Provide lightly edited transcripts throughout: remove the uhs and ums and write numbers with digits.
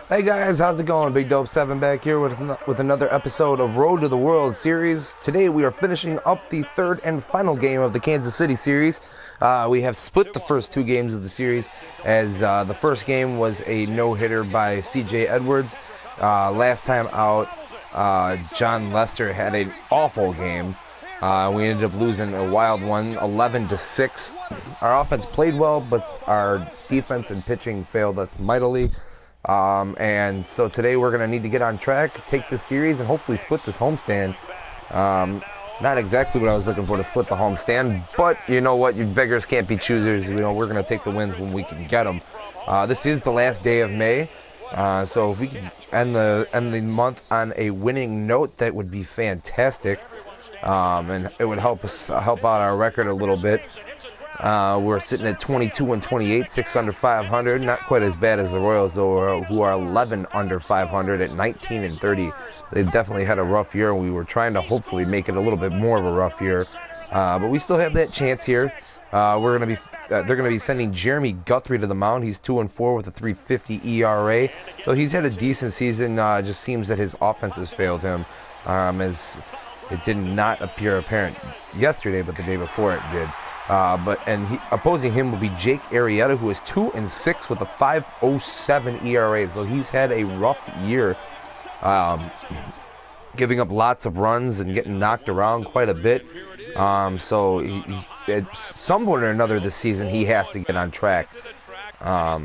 Hey guys, how's it going? Big Dope 7 back here with another episode of Road to the World series. Today we are finishing up the third and final game of the Kansas City series. We have split the first two games of the series as the first game was a no-hitter by C.J. Edwards. Last time out, John Lester had an awful game. We ended up losing a wild one, 11-6. Our offense played well, but our defense and pitching failed us mightily. And so today we're going to need to get on track, take this series, and hopefully split this homestand. Not exactly what I was looking for to split the homestand, but you know what? You beggars can't be choosers. You know, we're going to take the wins when we can get them. This is the last day of May, so if we can end the month on a winning note, that would be fantastic. And it would help out our record a little bit. We're sitting at 22-28, 6 under 500. Not quite as bad as the Royals, though, who are 11 under 500 at 19-30. They've definitely had a rough year, and we were trying to hopefully make it a little bit more of a rough year. But we still have that chance here. They're going to be sending Jeremy Guthrie to the mound. He's 2-4 with a 3.50 ERA. So he's had a decent season. Just seems that his offense has failed him, as it did not appear apparent yesterday, but the day before it did. Opposing him will be Jake Arrieta, who is 2-6 with a 5.07 ERA. So he's had a rough year, giving up lots of runs and getting knocked around quite a bit. So at some point or another this season, he has to get on track. But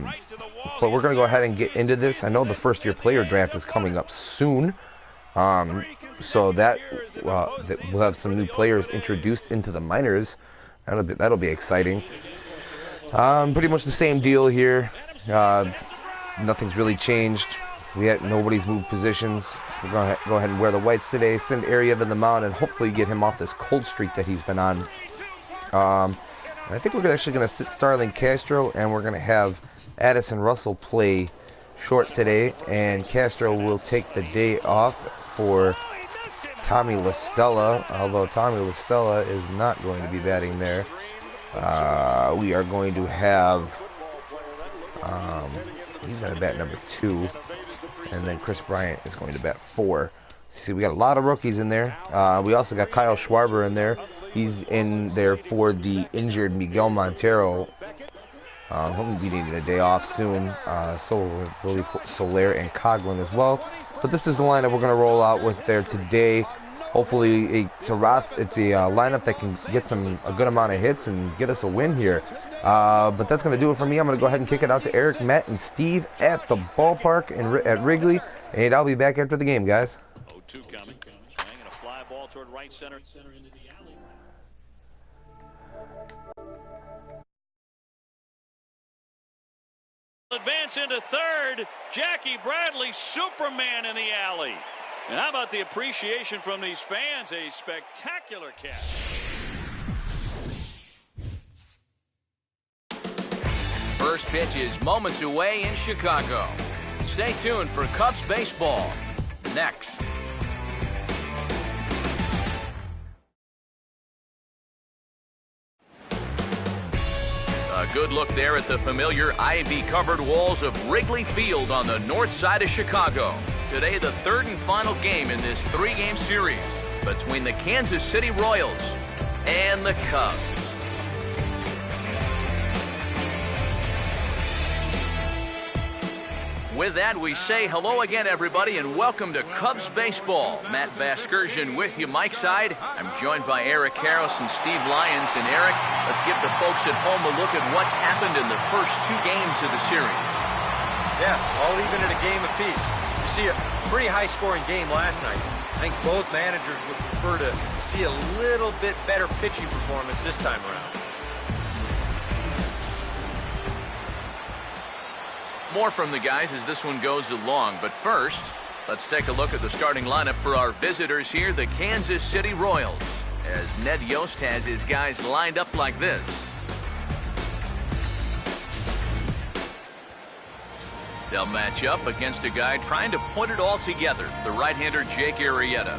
we're going to go ahead and get into this. I know the first-year player draft is coming up soon. So that we'll have some new players introduced into the minors. That'll be exciting. Pretty much the same deal here. Nothing's really changed. Nobody's moved positions. We're going to go ahead and wear the whites today. Send Arrieta to the mound and hopefully get him off this cold streak that he's been on. I think we're actually going to sit Starling Castro, and we're going to have Addison Russell play short today, and Castro will take the day off for Tommy La Stella, although Tommy La Stella is not going to be batting there. We are going to have, he's going to bat number 2, and then Chris Bryant is going to bat 4. See, we got a lot of rookies in there. We also got Kyle Schwarber in there. He's in there for the injured Miguel Montero. He'll be needing a day off soon. So will Soler and Coghlan as well. But this is the lineup we're going to roll out with there today. Hopefully it's a lineup that can get a good amount of hits and get us a win here. But that's going to do it for me. I'm going to go ahead and kick it out to Eric, Matt, and Steve at the ballpark at Wrigley. And I'll be back after the game, guys. 0-2 coming. Swinging a fly ball toward right center into the alley. Advance into third. Jackie Bradley, Superman in the alley. And how about the appreciation from these fans? A spectacular catch. First pitch is moments away in Chicago. Stay tuned for Cubs baseball next. A good look there at the familiar ivy-covered walls of Wrigley Field on the north side of Chicago. Today, the third and final game in this three-game series between the Kansas City Royals and the Cubs. With that, we say hello again, everybody, and welcome to Cubs baseball. Matt Vasgersian with you, Mike's side. I'm joined by Eric Karros and Steve Lyons. And Eric, let's give the folks at home a look at what's happened in the first two games of the series. Yeah, all even at a game apiece. You see a pretty high-scoring game last night. I think both managers would prefer to see a little bit better pitching performance this time around. More from the guys as this one goes along. But first, let's take a look at the starting lineup for our visitors here, the Kansas City Royals, as Ned Yost has his guys lined up like this. They'll match up against a guy trying to put it all together, the right-hander Jake Arrieta.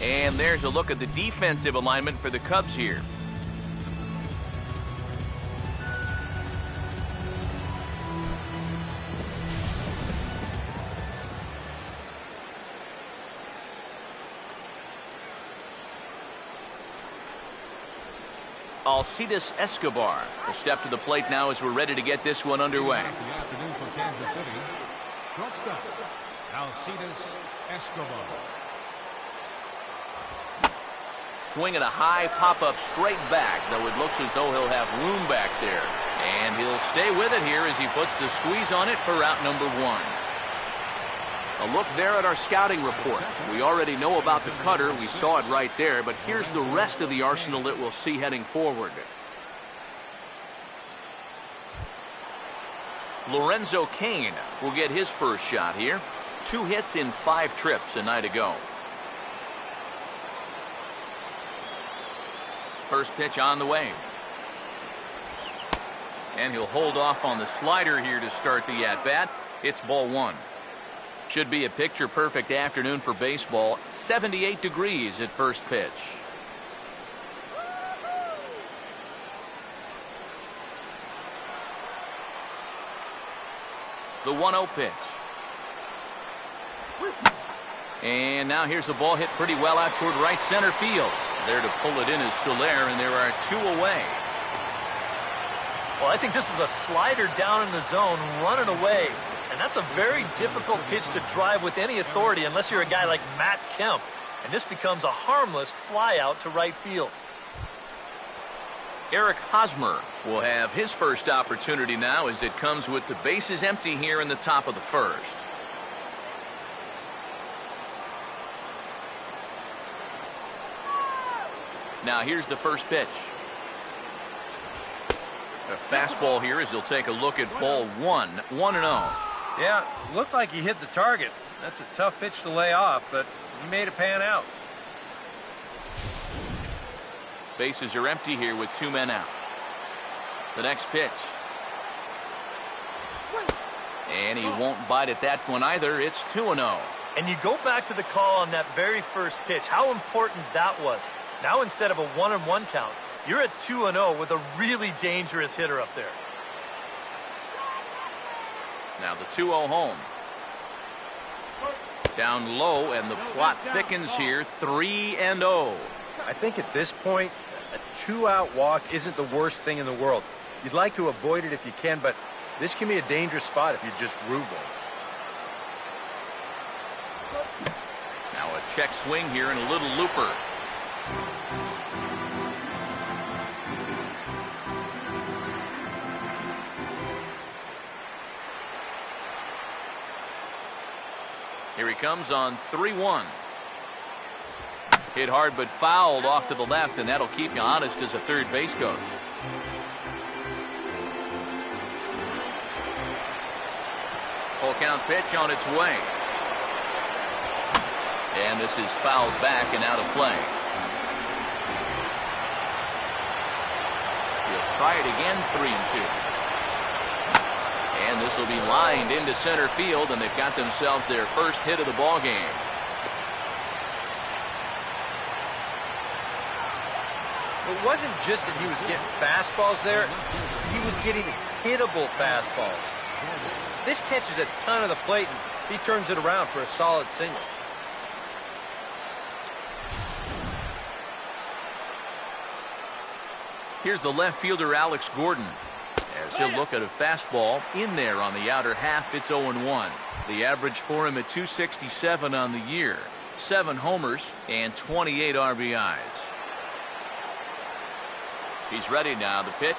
And there's a look at the defensive alignment for the Cubs here. Alcides Escobar will step to the plate now as we're ready to get this one underway. Good afternoon for Kansas City. Shortstop, Alcides Escobar. Swinging a high pop-up straight back, though it looks as though he'll have room back there. And he'll stay with it here as he puts the squeeze on it for out number one. A look there at our scouting report. We already know about the cutter. We saw it right there, but here's the rest of the arsenal that we'll see heading forward. Lorenzo Cain will get his first shot here. 2 hits in 5 trips a night ago. First pitch on the way. And he'll hold off on the slider here to start the at-bat. It's ball 1. Should be a picture-perfect afternoon for baseball. 78 degrees at first pitch. The 1-0 pitch. And now here's the ball hit pretty well out toward right center field. There to pull it in is Soler, and there are 2 away. Well, I think this is a slider down in the zone, running away. And that's a very difficult pitch to drive with any authority unless you're a guy like Matt Kemp. And this becomes a harmless fly out to right field. Eric Hosmer will have his first opportunity now as it comes with the bases empty here in the top of the first. Now here's the first pitch. A fastball here as he'll take a look at ball 1. 1-0. Yeah, looked like he hit the target. That's a tough pitch to lay off, but he made it pan out. Bases are empty here with 2 men out. The next pitch. And he won't bite at that one either. It's 2-0. And you go back to the call on that very first pitch, how important that was. Now instead of a 1-1 count, you're at 2-0 with a really dangerous hitter up there. Now the 2-0 home. Down low, and the plot thickens here. 3-0. I think at this point, a 2-out walk isn't the worst thing in the world. You'd like to avoid it if you can, but this can be a dangerous spot if you just root one. Now a check swing here and a little looper. Here he comes on 3-1. Hit hard but fouled off to the left, and that'll keep you honest as a third base coach. Full count pitch on its way. And this is fouled back and out of play. He'll try it again, 3-2. And this will be lined into center field, and they've got themselves their first hit of the ball game. It wasn't just that he was getting fastballs there. He was getting hittable fastballs. This catches a ton of the plate, and he turns it around for a solid single. Here's the left fielder, Alex Gordon. As he'll look at a fastball in there on the outer half. It's 0-1. The average for him at 267 on the year. 7 homers and 28 RBIs. He's ready now. The pitch.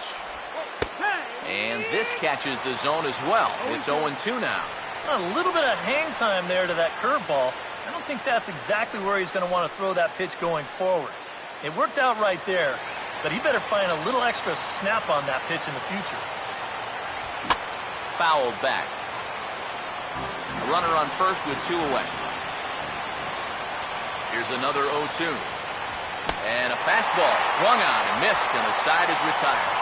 And this catches the zone as well. It's 0-2 now. A little bit of hang time there to that curveball. I don't think that's exactly where he's going to want to throw that pitch going forward. It worked out right there, but he better find a little extra snap on that pitch in the future. Fouled back. A runner on first with 2 away. Here's another 0-2. And a fastball swung on and missed, and the side is retired.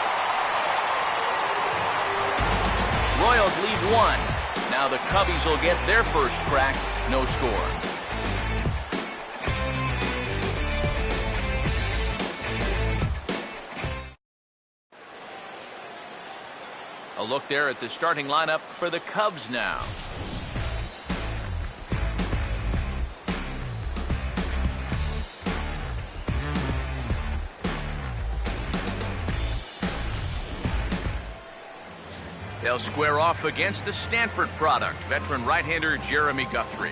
Royals lead 1. Now the Cubbies will get their first crack. No score. A look there at the starting lineup for the Cubs now. They'll square off against the Stanford product, veteran right-hander Jeremy Guthrie.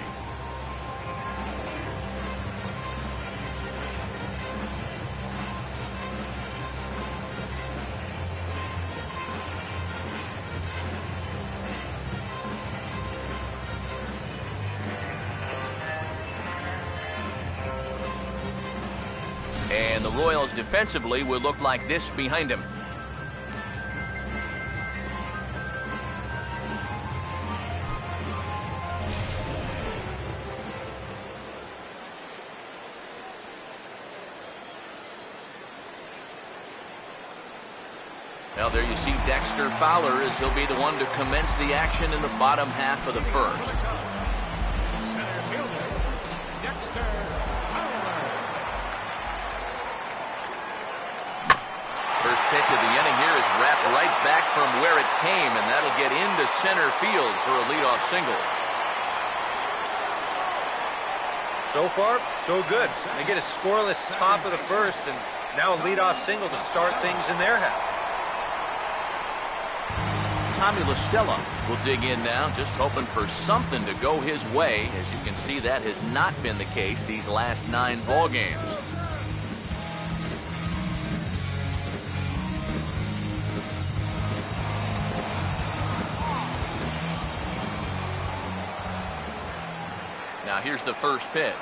And the Royals defensively will look like this behind him. Well, there you see Dexter Fowler as he'll be the one to commence the action in the bottom half of the first. Center fielder, Dexter Fowler. First pitch of the inning here is wrapped right back from where it came, and that'll get into center field for a leadoff single. So far, so good. They get a scoreless top of the first, and now a leadoff single to start things in their half. Tommy La Stella will dig in now, just hoping for something to go his way. As you can see, that has not been the case these last 9 ball games. Now here's the first pitch.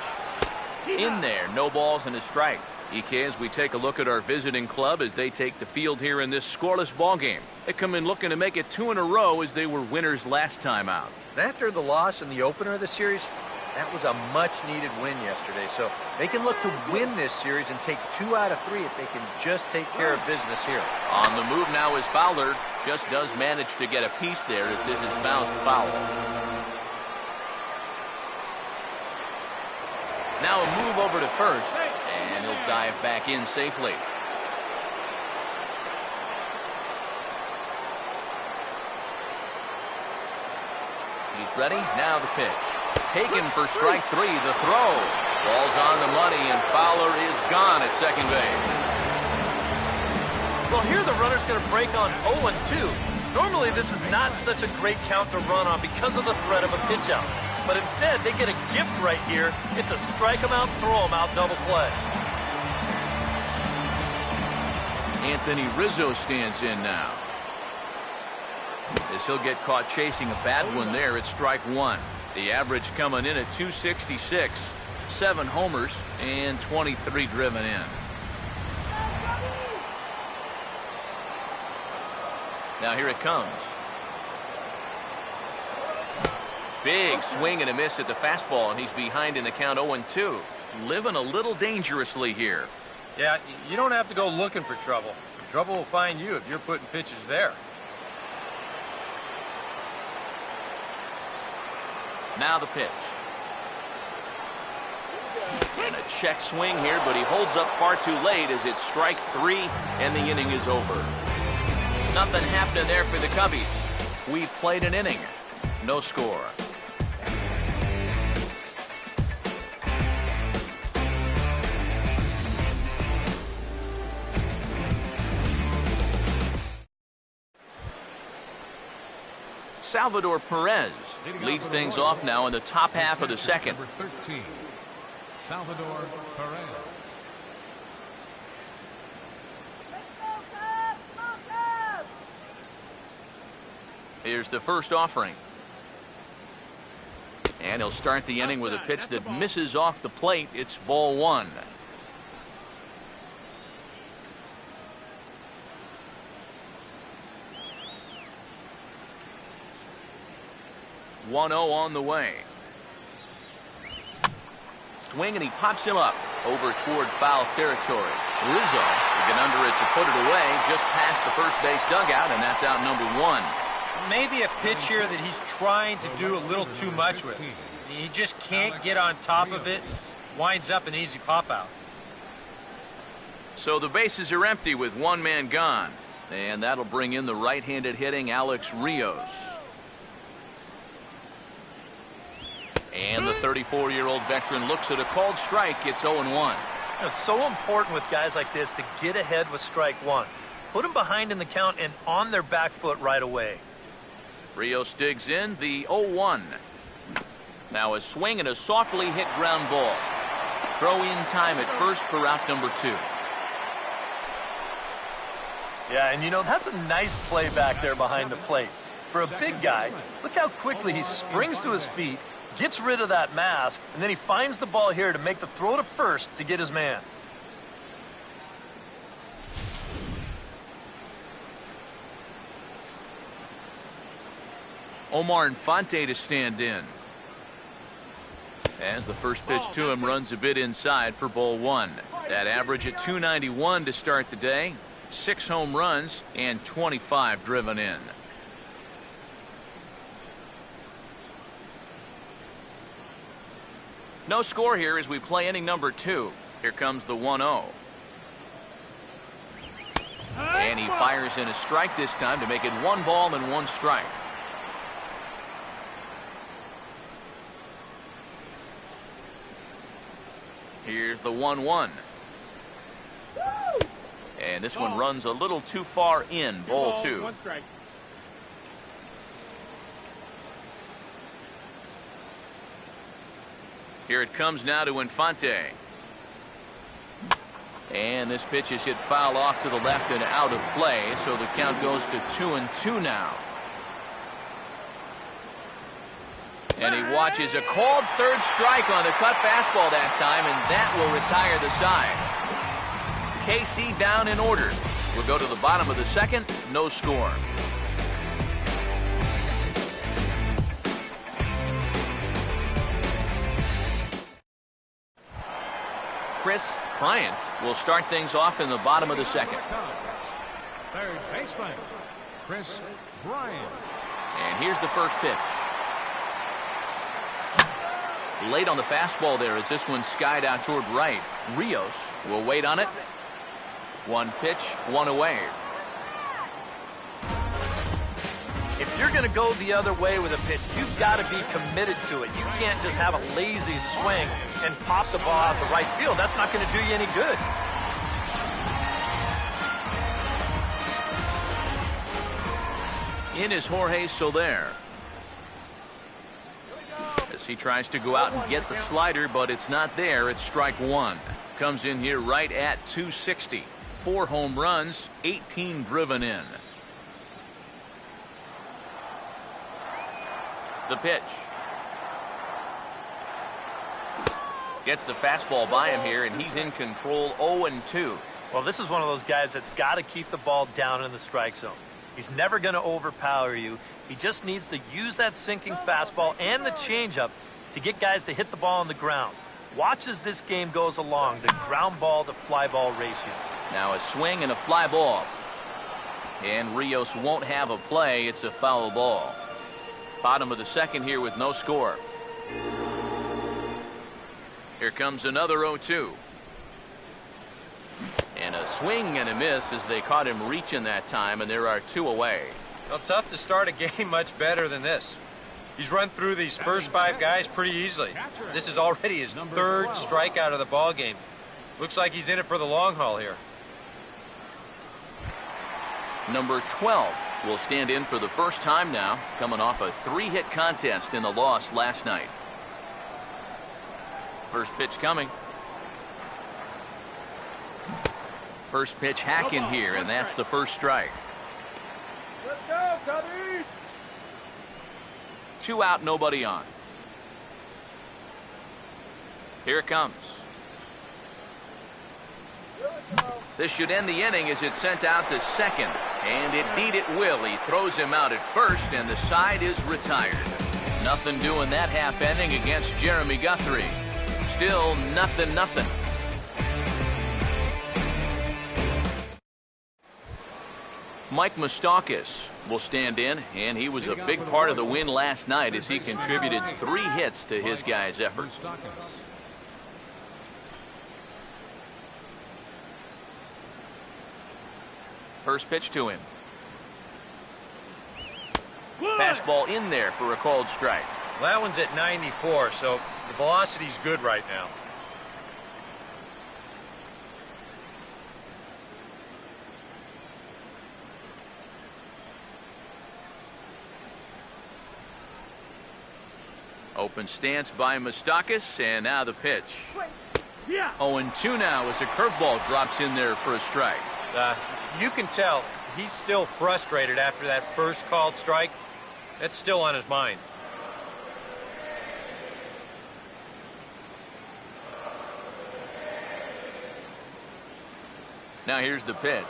In there, no balls and a strike. EK, as we take a look at our visiting club as they take the field here in this scoreless ball game. They come in looking to make it 2 in a row as they were winners last time out. After the loss in the opener of the series, that was a much-needed win yesterday. So they can look to win this series and take 2 out of 3 if they can just take care of business here. On the move now is Fowler. Just does manage to get a piece there as this is bounced foul. Now a move over to first, and he'll dive back in safely. He's ready. Now the pitch. Taken for strike 3. The throw. Ball's on the money, and Fowler is gone at second base. Well, here the runner's going to break on 0-2. Normally, this is not such a great count to run on because of the threat of a pitch out. But instead, they get a gift right here. It's a strike 'em out, throw 'em out double play. Anthony Rizzo stands in now. As he'll get caught chasing a bad one there at strike 1. The average coming in at 266, 7 homers, and 23 driven in. Now here it comes. Big swing and a miss at the fastball, and he's behind in the count 0-2. Living a little dangerously here. Yeah, you don't have to go looking for trouble. Trouble will find you if you're putting pitches there. Now the pitch. And a check swing here, but he holds up far too late as it's strike 3, and the inning is over. Nothing happening there for the Cubbies. We've played an inning. No score. Salvador Perez leads things off now in the top half of the second. Number 13, Salvador Perez. Here's the first offering. And he'll start the inning with a pitch that misses off the plate. It's ball 1. (1-0) on the way. Swing, and he pops him up over toward foul territory. Rizzo will get under it to put it away just past the first base dugout, and that's out number 1. Maybe a pitch here that he's trying to do a little too much with. He just can't get on top of it. Winds up an easy pop out. So the bases are empty with 1 man gone. And that'll bring in the right-handed hitting Alex Rios. And the 34-year-old veteran looks at a called strike. It's 0-1. It's so important with guys like this to get ahead with strike one. Put them behind in the count and on their back foot right away. Rios digs in, the 0-1. Now a swing and a softly hit ground ball. Throw in time at first for out number 2. Yeah, and you know, that's a nice play back there behind the plate. For a big guy, look how quickly he springs to his feet, gets rid of that mask, and then he finds the ball here to make the throw to first to get his man. Omar Infante to stand in. As the first pitch to him runs a bit inside for ball 1. That average at 291 to start the day. 6 home runs and 25 driven in. No score here as we play inning number 2. Here comes the 1-0. And he fires in a strike this time to make it 1 ball and 1 strike. Here's the 1-1. And this one runs a little too far in, ball 2. 1 strike. Here it comes now to Infante. And this pitch is hit foul off to the left and out of play, so the count goes to 2-2 now. And he watches a called third strike on the cut fastball that time, and that will retire the side. KC down in order. We'll go to the bottom of the second. No score. Chris Bryant will start things off in the bottom of the second. Third baseman, Chris Bryant. And here's the first pitch. Late on the fastball there as this one skied out toward right. Rios will wait on it. 1 pitch, 1 away. If you're going to go the other way with a pitch, you've got to be committed to it. You can't just have a lazy swing and pop the ball out to right field. That's not going to do you any good. In is Jorge Soler. As he tries to go out and get the slider, but it's not there. It's strike 1. Comes in here right at 260. 4 home runs, 18 driven in. The pitch. Gets the fastball by him here, and he's in control. 0-2. Well, this is one of those guys that's got to keep the ball down in the strike zone. He's never going to overpower you. He just needs to use that sinking fastball and the changeup to get guys to hit the ball on the ground. Watch as this game goes along, the ground ball to fly ball ratio. Now a swing and a fly ball. And Rios won't have a play. It's a foul ball. Bottom of the second here with no score. Here comes another 0-2. And a swing and a miss as they caught him reaching that time, and there are 2 away. Well, tough to start a game much better than this. He's run through these first 5 guys pretty easily. This is already his 3rd strikeout of the ball game. Looks like he's in it for the long haul here. Number 12 will stand in for the first time now, coming off a 3-hit contest in the loss last night. First pitch coming. First pitch hacking here, and that's the first strike. Let's go, Cubby! 2 out, nobody on. Here it comes. This should end the inning as it's sent out to second. And indeed it will. He throws him out at first, and the side is retired. Nothing doing that half inning against Jeremy Guthrie. Still 0-0. Mike Moustakas will stand in, and he was a big part of the win last night as he contributed 3 hits to his guys' effort. First pitch to him. Fastball in there for a called strike. Well, that one's at 94, so the velocity's good right now. Open stance by Moustakas, and now the pitch. 0-2 now as a curveball drops in there for a strike. You can tell he's still frustrated after that first called strike. That's still on his mind. Now here's the pitch.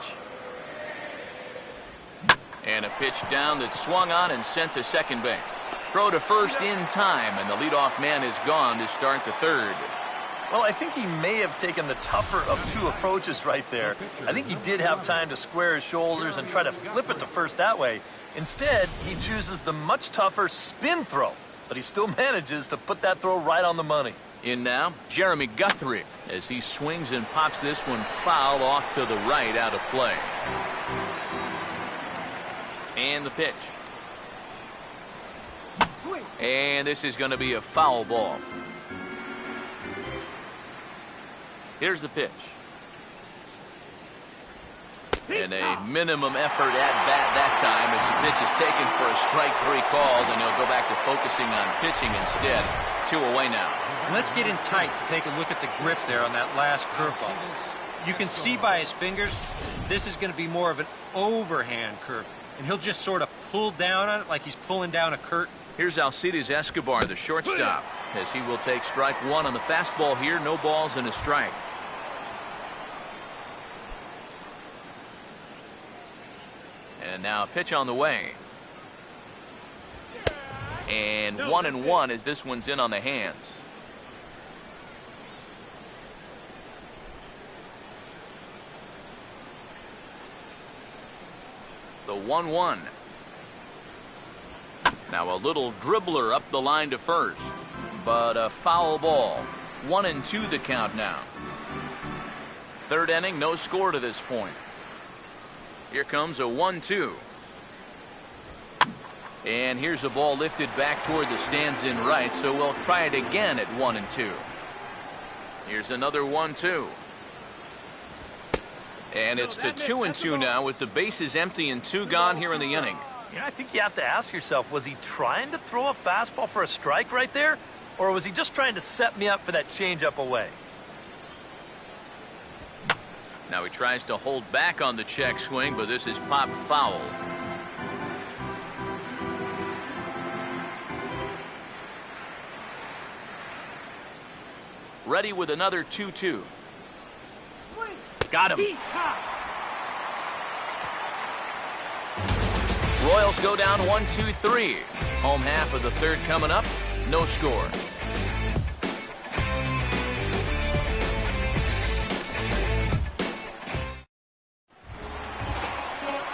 And a pitch down that's swung on and sent to second base. Throw to first in time, and the leadoff man is gone to start the third. Well, I think he may have taken the tougher of two approaches right there. I think he did have time to square his shoulders and try to flip it to first that way. Instead, he chooses the much tougher spin throw, but he still manages to put that throw right on the money. In now, Jeremy Guthrie, as he swings and pops this one foul off to the right, out of play. And the pitch. And this is going to be a foul ball. Here's the pitch. And a minimum effort at bat that time as the pitch is taken for a strike three called, and he'll go back to focusing on pitching instead. 2 away now. Let's get in tight to take a look at the grip there on that last curveball. You can see by his fingers, this is going to be more of an overhand curve, and he'll just sort of pull down on it like he's pulling down a curtain. Here's Alcides Escobar, the shortstop, as he will take strike one on the fastball here. No balls and a strike. And now a pitch on the way. And 1-1 as this one's in on the hands. The 1-1. Now a little dribbler up the line to first, but a foul ball. 1-2 the count now. Third inning, no score to this point. Here comes a 1-2. And here's a ball lifted back toward the stands in right, so we'll try it again at 1-2. Here's another 1-2. And it's to 2-2 now with the bases empty and 2 gone here in the inning. Yeah, I think you have to ask yourself, was he trying to throw a fastball for a strike right there? Or was he just trying to set me up for that changeup away? Now he tries to hold back on the check swing, but this is popped foul. Ready with another 2-2. Got him. Royals go down 1-2-3. Home half of the third coming up. No score.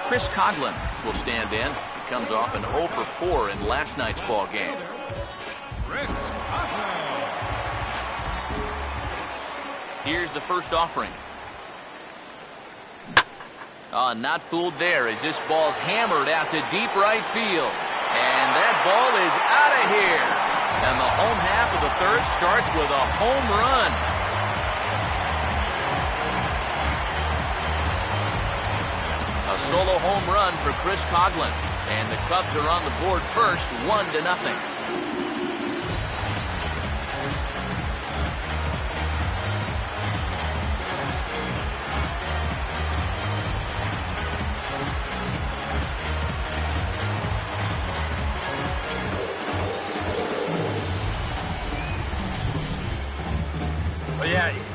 Chris Coghlan will stand in. He comes off an 0 for 4 in last night's ball game. Chris Coghlan. Here's the first offering. Not fooled there as this ball's hammered out to deep right field. And that ball is out of here. And the home half of the third starts with a home run. A solo home run for Chris Coghlan. And the Cubs are on the board first, 1-0.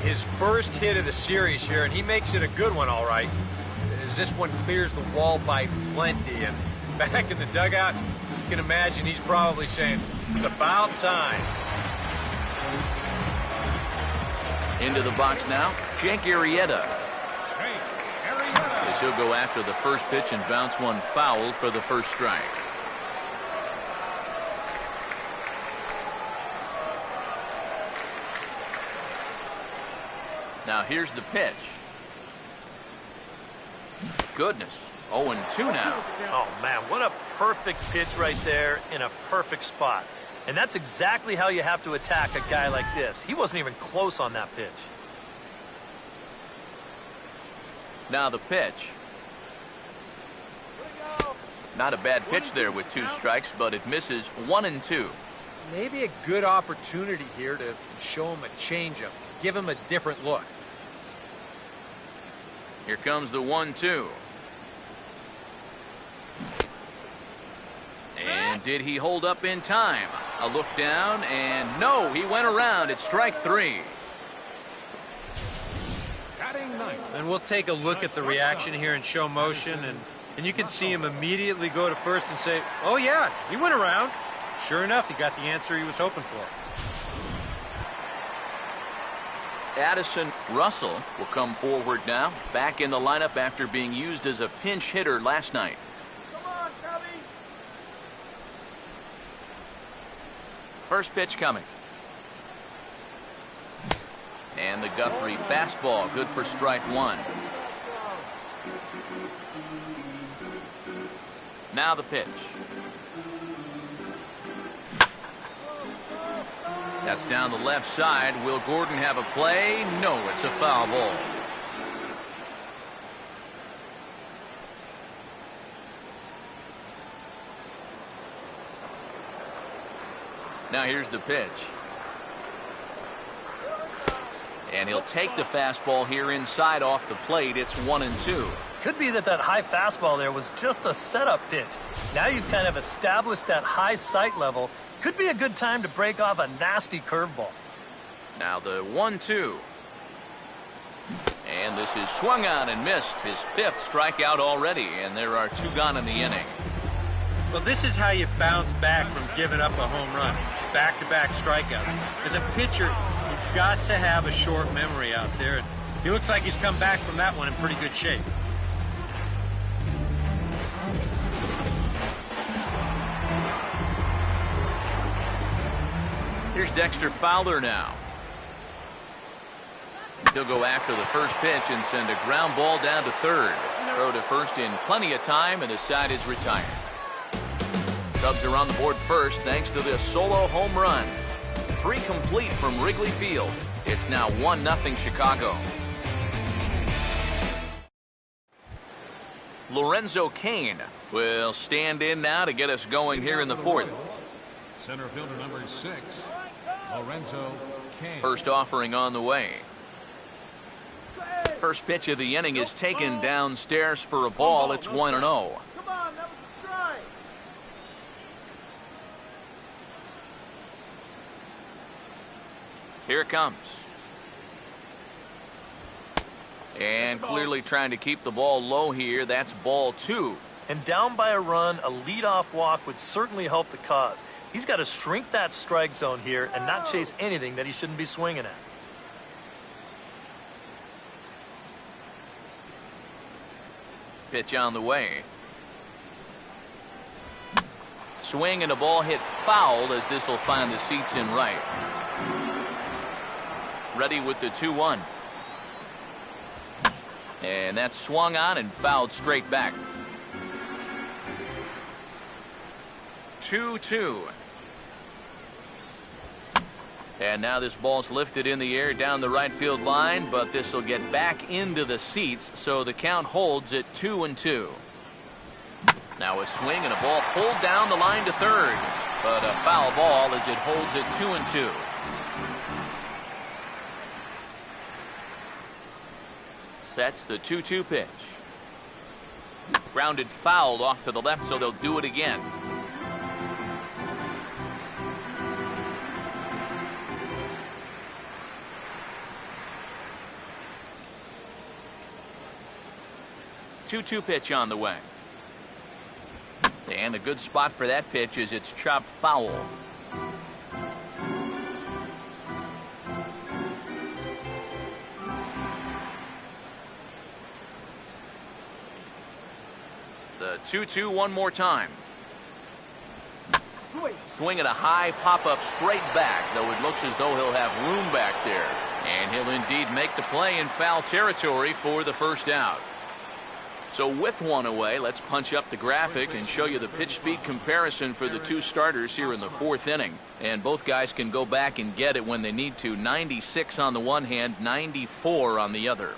His first hit of the series here, and he makes it a good one, all right, as this one clears the wall by plenty. And back in the dugout, you can imagine he's probably saying, it's about time. Into the box now, Jake Arrieta. As he'll go after the first pitch and bounce one foul for the first strike. Now here's the pitch. goodness. 0-2 now. Oh, man, what a perfect pitch right there in a perfect spot. And that's exactly how you have to attack a guy like this. He wasn't even close on that pitch. Now the pitch. Not a bad pitch there with 2 strikes, but it misses. 1-2. Maybe a good opportunity here to show him a changeup, give him a different look. Here comes the 1-2. And did he hold up in time? A look down, and no, he went around. It's strike 3. Batting ninth. And we'll take a look at the reaction here in show motion, and you can see him immediately go to first and say, oh yeah, he went around. Sure enough, he got the answer he was hoping for. Addison Russell will come forward now, back in the lineup after being used as a pinch hitter last night. Come on, Cubby. First pitch coming. And the Guthrie fastball, good for strike 1. Now the pitch. That's down the left side. Will Gordon have a play? No, it's a foul ball. Now here's the pitch. And he'll take the fastball here inside off the plate. It's 1-2. Could be that high fastball there was just a setup pitch. Now you've kind of established that high sight level. Could be a good time to break off a nasty curveball. Now the 1-2. And this is swung on and missed. His 5th strikeout already, and there are 2 gone in the inning. Well, this is how you bounce back from giving up a home run. Back-to-back strikeouts. As a pitcher, you've got to have a short memory out there. And he looks like he's come back from that one in pretty good shape. Here's Dexter Fowler now. He'll go after the first pitch and send a ground ball down to third. Throw to first in plenty of time, and the side is retired. Cubs are on the board first thanks to this solo home run. 3 complete from Wrigley Field. It's now 1-0 Chicago. Lorenzo Cain will stand in now to get us going here in the 4th. Center fielder number 6, Lorenzo Cain. First offering on the way. First pitch of the inning is taken downstairs for a ball. It's 1-0. Come on, that was a strike. Here it comes. And clearly trying to keep the ball low here. That's ball 2. And down by a run, a leadoff walk would certainly help the cause. He's got to shrink that strike zone here and not chase anything that he shouldn't be swinging at. Pitch on the way. Swing and a ball hit foul as this will find the seats in right. Ready with the 2-1. And that's swung on and fouled straight back. 2-2. And now this ball's lifted in the air down the right field line, but this will get back into the seats, so the count holds at 2-2. Now a swing and a ball pulled down the line to third, but a foul ball as it holds at 2-2. Sets the 2-2 pitch. Grounded fouled off to the left, so they'll do it again. Two-two pitch on the way. And a good spot for that pitch is it's chopped foul. The 2-2 one more time. Swing at a high pop-up straight back, though it looks as though he'll have room back there. And he'll indeed make the play in foul territory for the first out. So with one away, let's punch up the graphic and show you the pitch speed comparison for the two starters here in the fourth inning. And both guys can go back and get it when they need to. 96 on the one hand, 94 on the other.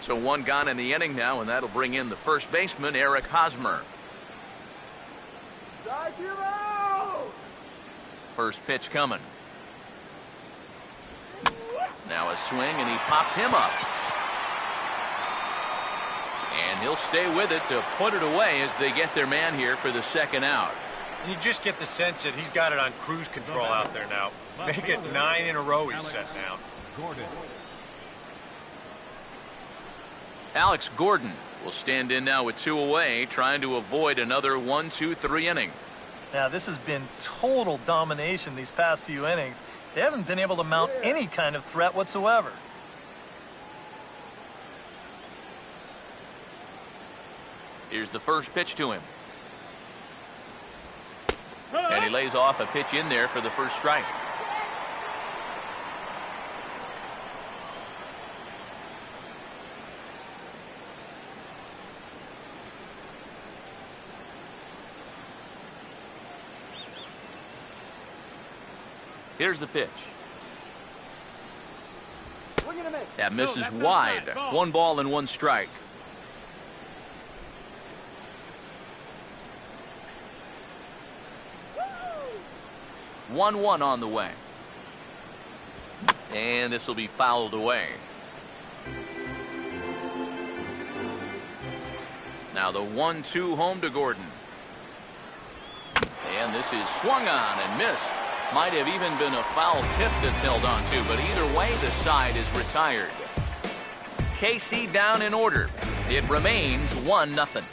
So one gone in the inning now, and that'll bring in the first baseman, Eric Hosmer. First pitch coming. Now a swing, and he pops him up. And he'll stay with it to put it away as they get their man here for the second out. And you just get the sense that he's got it on cruise control out there now. Make it 9 in a row he's set now. Alex Gordon will stand in now with 2 away, trying to avoid another 1-2-3 inning. Now, this has been total domination these past few innings. They haven't been able to mount any kind of threat whatsoever. Here's the first pitch to him. And he lays off a pitch in there for the first strike. Here's the pitch. That misses wide. 1 ball and 1 strike. Woo! 1-1 on the way. And this will be fouled away. Now the 1-2 home to Gordon. And this is swung on and missed. Might have even been a foul tip that's held on to, but either way, the side is retired. KC down in order. It remains 1-0.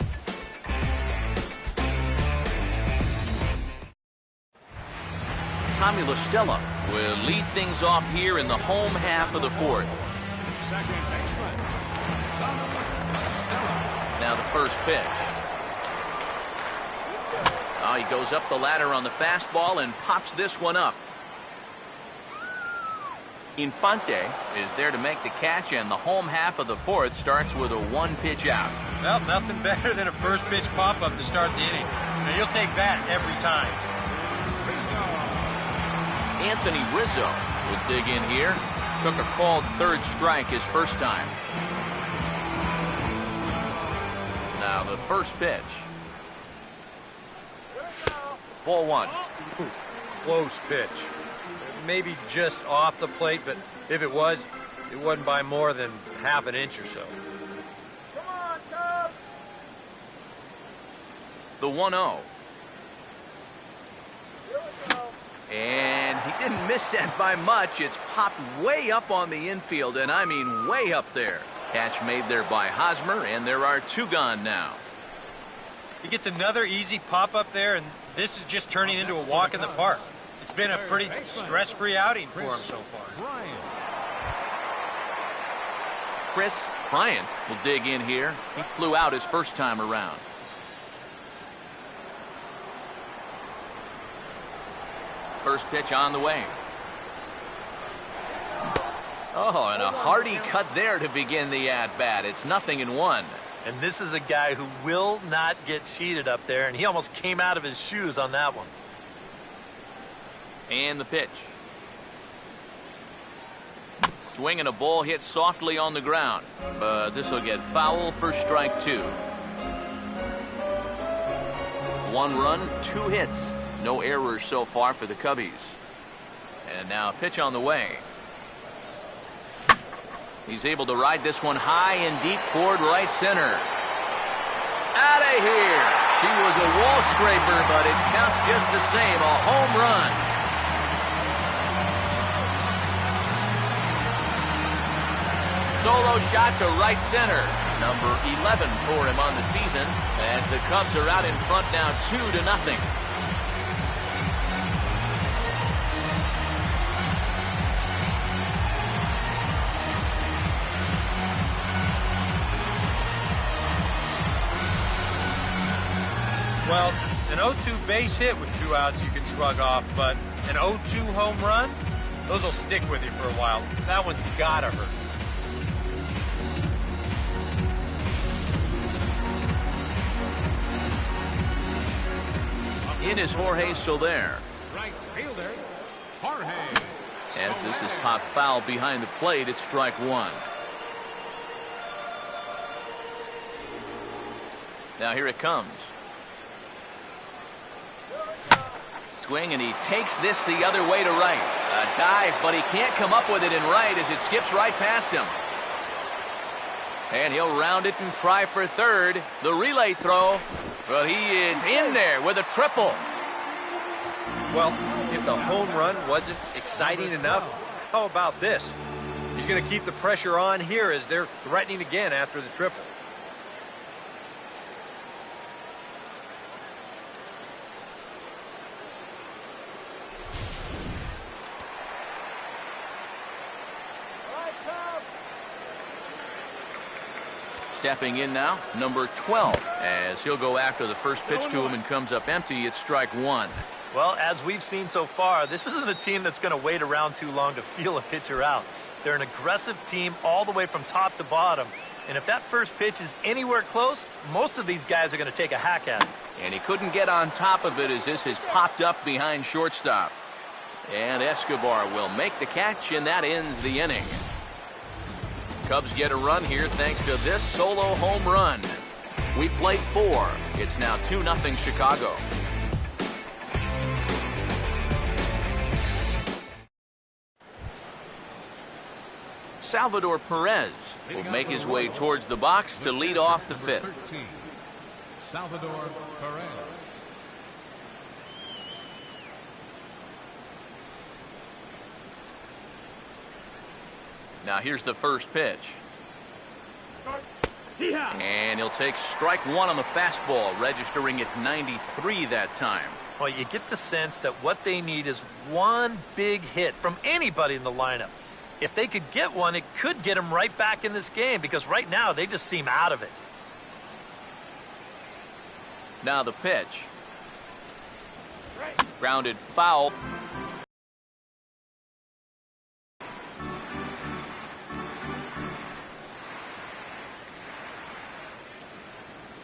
Tommy La Stella will lead things off here in the home half of the fourth. Second baseman, Tommy La Stella. Now the first pitch. Oh, he goes up the ladder on the fastball and pops this one up. Infante is there to make the catch, and the home half of the fourth starts with a 1-pitch out. Well, nothing better than a first pitch pop-up to start the inning. Now, you'll take that every time. Anthony Rizzo will dig in here. Took a called third strike his first time. Now the first pitch. Ball 1. Close pitch. Maybe just off the plate, but if it wasn't by more than half an inch or so. Come on, Cubs! The 1-0. Here we go. And he didn't miss that by much. It's popped way up on the infield, and I mean way up there. Catch made there by Hosmer, and there are 2 gone now. He gets another easy pop-up there, and this is just turning into a walk in the park. It's been a pretty stress-free outing for him so far. Chris Bryant will dig in here. He flew out his first time around. First pitch on the way. Oh, and a hearty cut there to begin the at-bat. It's 0-1. And this is a guy who will not get cheated up there, and he almost came out of his shoes on that one. And the pitch. Swing and a ball hit softly on the ground, but this will get foul for strike 2. 1 run, 2 hits. No errors so far for the Cubbies. And now a pitch on the way. He's able to ride this one high and deep toward right center. Out of here. She was a wall scraper, but it counts just the same. A home run. Solo shot to right center. Number 11 for him on the season. And the Cubs are out in front now 2-0. Well, an 0-2 base hit with 2 outs you can shrug off, but an 0-2 home run, those will stick with you for a while. That one's gotta hurt. In is Jorge Soler. Right fielder, Jorge. As this is popped foul behind the plate, it's strike one. Now here it comes. Swing, and he takes this the other way to right. A dive, but he can't come up with it in right as it skips right past him. And he'll round it and try for third. The relay throw, but he is in there with a triple. Well, if the home run wasn't exciting enough, how about this? He's going to keep the pressure on here as they're threatening again after the triple. Stepping in now, number 12, as he'll go after the first pitch to him and comes up empty. It's strike one. Well, as we've seen so far, this isn't a team that's going to wait around too long to feel a pitcher out. They're an aggressive team all the way from top to bottom. And if that first pitch is anywhere close, most of these guys are going to take a hack at it. And he couldn't get on top of it as this has popped up behind shortstop. And Escobar will make the catch, and that ends the inning. Cubs get a run here thanks to this solo home run. We played 4. It's now 2-0 Chicago. Salvador Perez will make his way towards the box to lead off the 5th. 13, Salvador Perez. Now here's the first pitch. And he'll take strike one on the fastball, registering at 93 that time. Well, you get the sense that what they need is one big hit from anybody in the lineup. If they could get one, it could get them right back in this game, because right now they just seem out of it. Now the pitch. Grounded foul.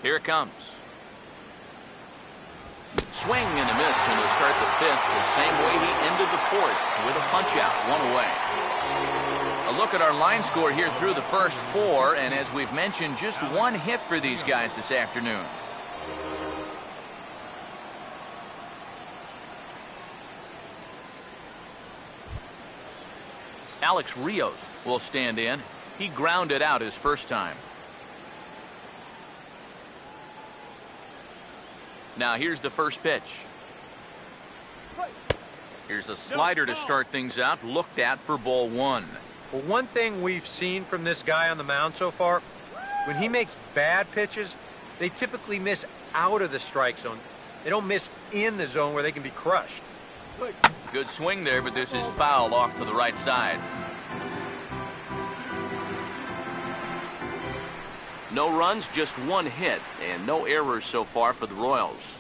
Here it comes. Swing and a miss, and he'll start the 5th the same way he ended the 4th, with a punch-out, 1 away. A look at our line score here through the first 4, and as we've mentioned, just 1 hit for these guys this afternoon. Alex Rios will stand in. He grounded out his first time. Now here's the first pitch. Here's a slider to start things out, looked at for ball 1. Well, one thing we've seen from this guy on the mound so far, when he makes bad pitches, they typically miss out of the strike zone. They don't miss in the zone where they can be crushed. Good swing there, but this is fouled off to the right side. No runs, just 1 hit, and no errors so far for the Royals.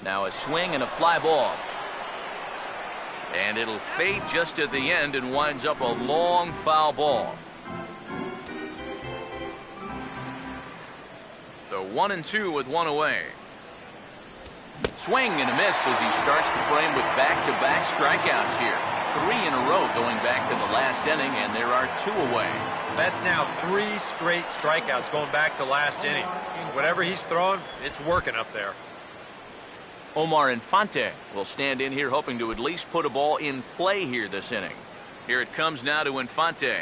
Now a swing and a fly ball. And it'll fade just at the end and winds up a long foul ball. The 1-2 with 1 away. Swing and a miss as he starts the frame with back-to-back strikeouts here. 3 in a row going back to the last inning, and there are 2 away. That's now 3 straight strikeouts going back to last inning. Whatever he's throwing, it's working up there. Omar Infante will stand in here hoping to at least put a ball in play here this inning. Here it comes now to Infante.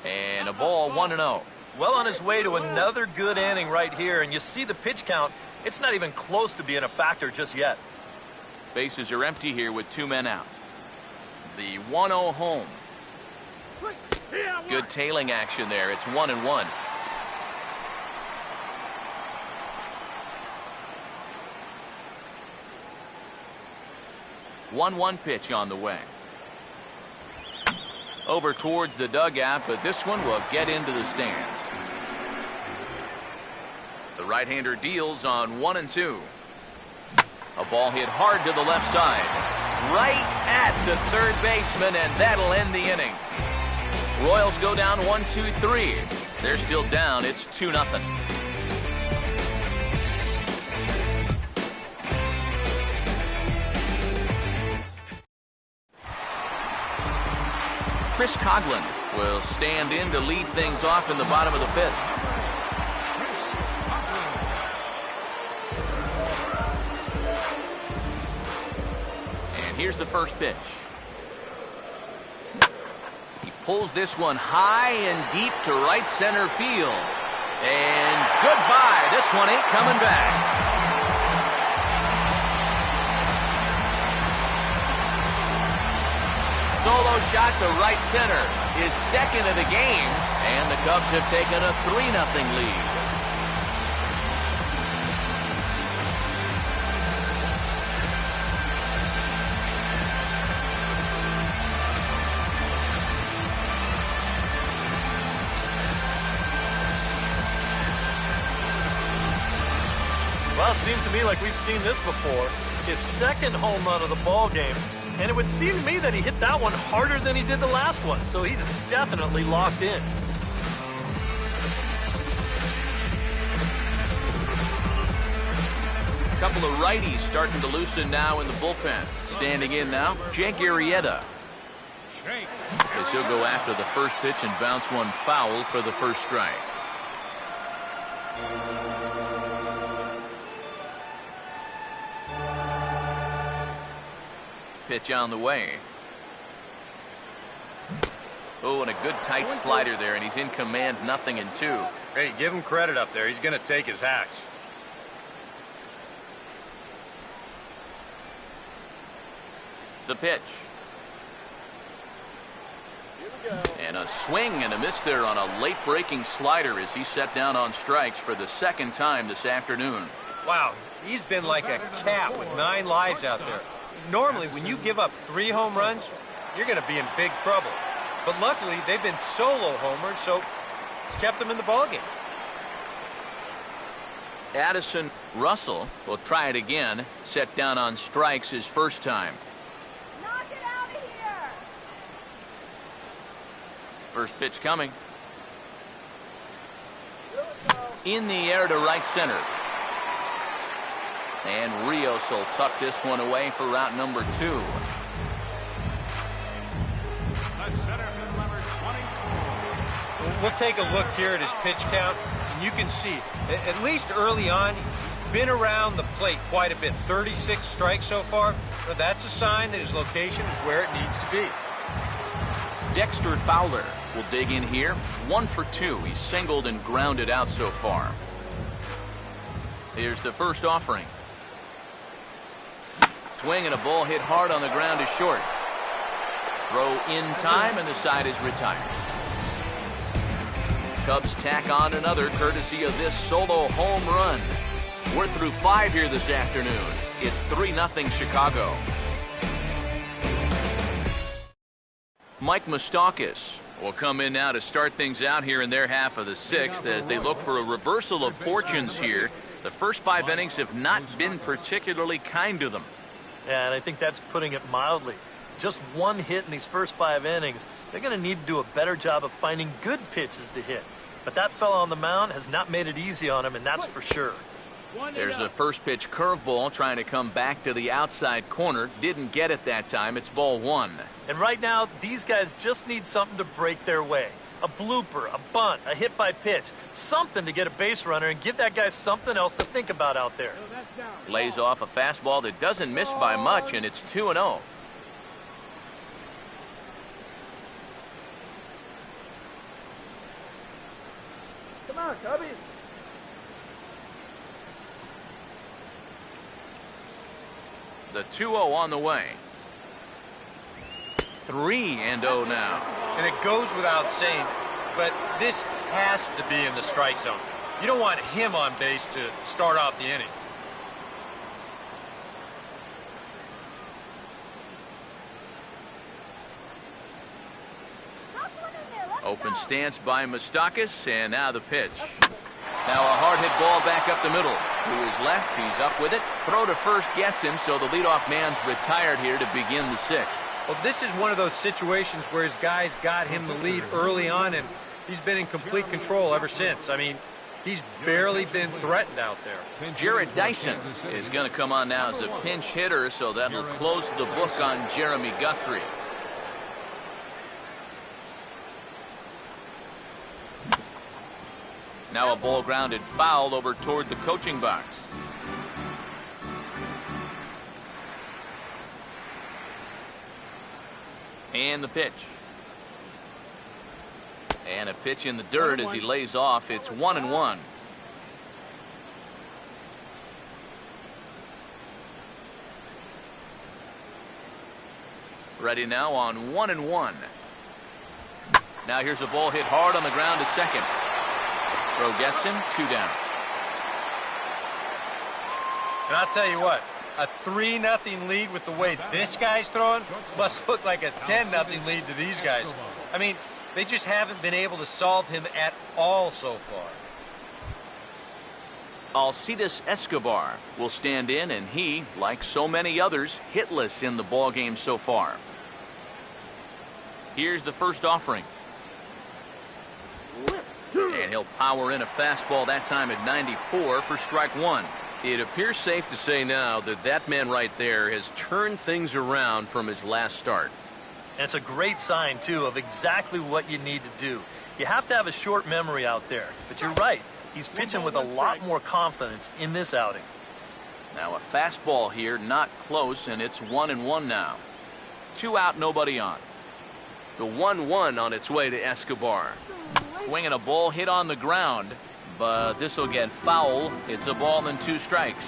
And a ball 1-0. Well on his way to another good inning right here, and you see the pitch count. It's not even close to being a factor just yet. Bases are empty here with 2 men out. The 1-0 home. Good tailing action there. It's 1-1. One pitch on the way. Over towards the dugout, but this one will get into the stands. The right-hander deals on 1-2. A ball hit hard to the left side. Right at the third baseman, and that'll end the inning. Royals go down 1-2-3. They're still down. It's 2-0. Chris Coughlin will stand in to lead things off in the bottom of the fifth. And here's the first pitch. He pulls this one high and deep to right center field. And goodbye. This one ain't coming back. Solo shot to right center, his second of the game, and the Cubs have taken a 3-0 lead. Well, it seems to me like we've seen this before. His second home run of the ball game. And it would seem to me that he hit that one harder than he did the last one, so he's definitely locked in. A couple of righties starting to loosen now in the bullpen. Standing in now, Jake Arrieta. As he'll go after the first pitch and bounce one foul for the first strike. Pitch on the way. Oh, and a good tight slider there, and he's in command, 0-2. Hey, give him credit up there. He's going to take his hacks. The pitch. And a swing and a miss there on a late breaking slider as he set down on strikes for the second time this afternoon. Wow, he's been like a cat with 9 lives out there. Normally, when you give up 3 home runs, you're going to be in big trouble. But luckily, they've been solo homers, so it's kept them in the ballgame. Addison Russell will try it again. Set down on strikes his first time. Knock it out of here. First pitch coming. In the air to right center. And Rios will tuck this one away for route number 2. The center field number 24. We'll take a look here at his pitch count, and you can see, at least early on, he's been around the plate quite a bit. 36 strikes so far. So that's a sign that his location is where it needs to be. Dexter Fowler will dig in here. 1 for 2. He's singled and grounded out so far. Here's the first offering. Swing and a ball hit hard on the ground is short. Throw in time and the side is retired. Cubs tack on another courtesy of this solo home run. We're through 5 here this afternoon. It's 3-0 Chicago. Mike Moustakas will come in now to start things out here in their half of the 6th as they look for a reversal of fortunes here. The first 5 innings have not been particularly kind to them. Yeah, and I think that's putting it mildly. Just 1 hit in these first 5 innings. They're going to need to do a better job of finding good pitches to hit. But that fella on the mound has not made it easy on him, and that's for sure. There's a first pitch curveball trying to come back to the outside corner. Didn't get it that time. It's ball 1. And right now, these guys just need something to break their way. A blooper, a bunt, a hit by pitch. Something to get a base runner and give that guy something else to think about out there. Lays off a fastball that doesn't miss by much, and it's 2-0. Come on, Cubbies. The 2-0 on the way. 3-0 now. And it goes without saying, but this has to be in the strike zone. You don't want him on base to start off the inning. Open stance by Moustakas, and now the pitch. Now a hard hit ball back up the middle. To his left, he's up with it. Throw to first gets him, so the leadoff man's retired here to begin the 6th. Well, this is one of those situations where his guys got him the lead early on, and he's been in complete control ever since. I mean, he's barely been threatened out there. Jared Dyson is going to come on now as a pinch hitter, so that'll close the book on Jeremy Guthrie. Now a ball grounded foul over toward the coaching box. And the pitch. And a pitch in the dirt as he lays off. It's 1-1. Ready now on 1-1. Now here's a ball hit hard on the ground to second. Throw gets him, 2 down. And I'll tell you what, a 3-0 lead with the way this guy's throwing must look like a 10-0 lead to these guys. I mean, they just haven't been able to solve him at all so far. Alcides Escobar will stand in, and he, like so many others, hitless in the ballgame so far. Here's the first offering. And he'll power in a fastball that time at 94 for strike 1. It appears safe to say now that that man right there has turned things around from his last start. And it's a great sign, too, of exactly what you need to do. You have to have a short memory out there. But you're right. He's pitching with a lot more confidence in this outing. Now a fastball here, not close, and it's 1-1 now. 2 out, nobody on. The 1-1 on its way to Escobar. Swinging a ball hit on the ground, but this will get foul. It's a ball and 2 strikes.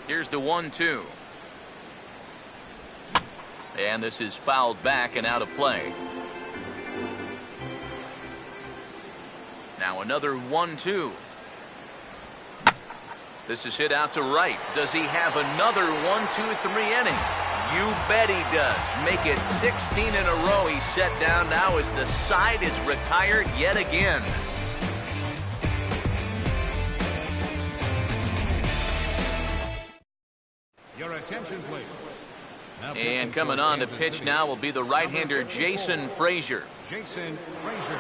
Here's the 1-2. And this is fouled back and out of play. Now another 1-2. This is hit out to right. Does he have another 1-2-3 inning? You bet he does. Make it 16 in a row. He's set down now as the side is retired yet again. Your attention, please. And coming on to pitch now will be the right-hander Jason Frazier. Jason Frazier.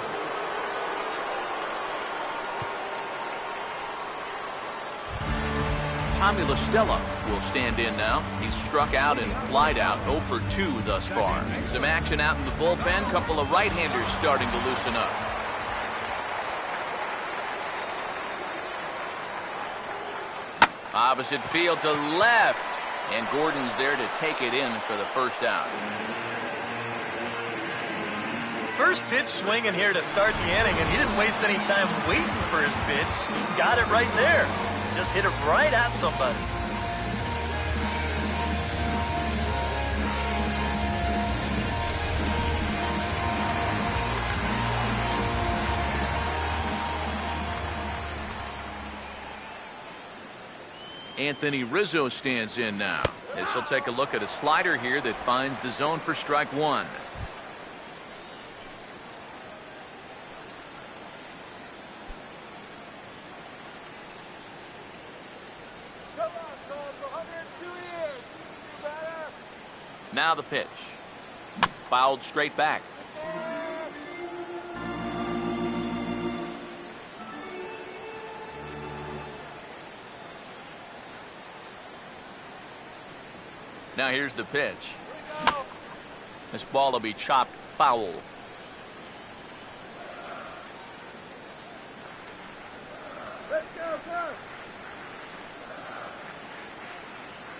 Tommy La Stella will stand in now. He's struck out and flied out, 0 for 2 thus far. Some action out in the bullpen. Couple of right-handers starting to loosen up. Opposite field to left. And Gordon's there to take it in for the first out. First pitch swinging here to start the inning, and he didn't waste any time waiting for his pitch. He got it right there. Just hit it right at somebody. Anthony Rizzo stands in now. As he'll take a look at a slider here that finds the zone for strike 1. Now the pitch. Fouled straight back. Now here's the pitch. This ball will be chopped foul.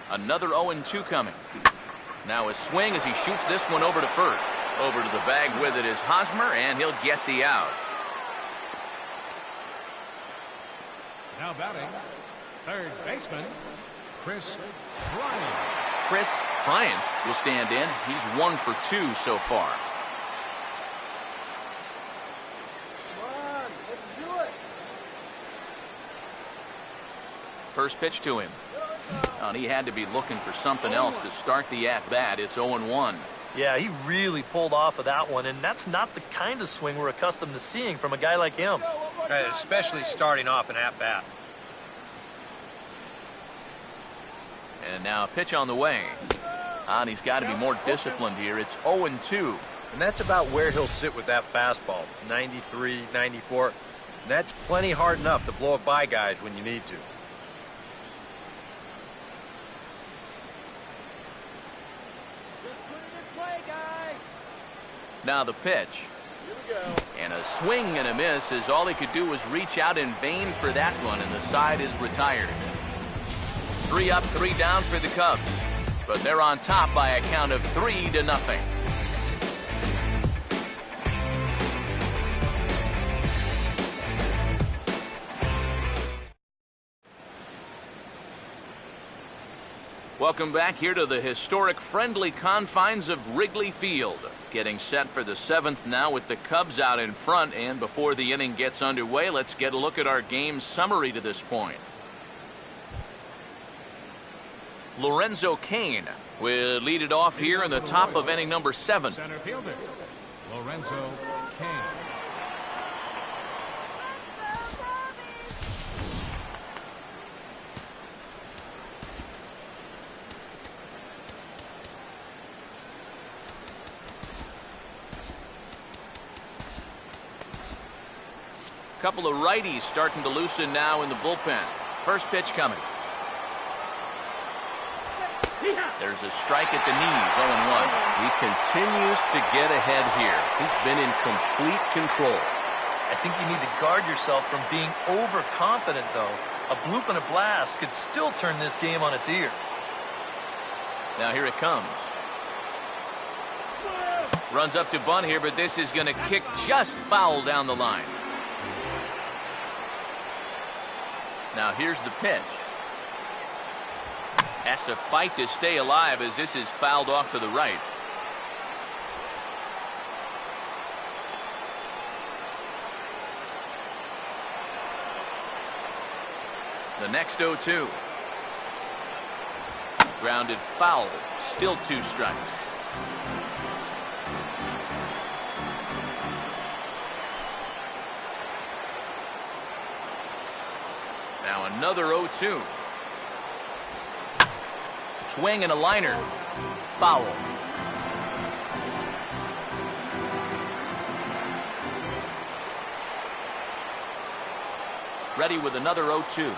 Another 0-2 coming. Now a swing as he shoots this one over to first. Over to the bag with it is Hosmer, and he'll get the out. Now batting, third baseman, Chris Bryant. Chris Bryant will stand in. He's 1 for 2 so far. Come on, let's do it. First pitch to him. And he had to be looking for something else to start the at-bat. It's 0-1. Yeah, he really pulled off of that one, and that's not the kind of swing we're accustomed to seeing from a guy like him. Especially starting off an at-bat. And now a pitch on the way. And he's got to be more disciplined here. It's 0-2. And that's about where he'll sit with that fastball. 93, 94. And that's plenty hard enough to blow it by guys when you need to. Now the pitch. And a swing and a miss, as all he could do was reach out in vain for that one, and the side is retired. 3 up, 3 down for the Cubs, but they're on top by a count of 3-0. Welcome back here to the historic friendly confines of Wrigley Field. Getting set for the 7th now with the Cubs out in front, and before the inning gets underway, let's get a look at our game summary to this point. Lorenzo Cain will lead it off here in the top of inning number 7. Center fielder, Lorenzo Cain. Couple of righties starting to loosen now in the bullpen. First pitch coming. There's a strike at the knees, 0-1. He continues to get ahead here. He's been in complete control. I think you need to guard yourself from being overconfident, though. A bloop and a blast could still turn this game on its ear. Now here it comes. Runs up to bunt here, but this is going to kick just foul down the line. Now here's the pitch. Has to fight to stay alive as this is fouled off to the right. The next 0-2. Grounded foul. Still 2 strikes. Now another 0-2. Swing and a liner. Foul. Ready with another 0-2.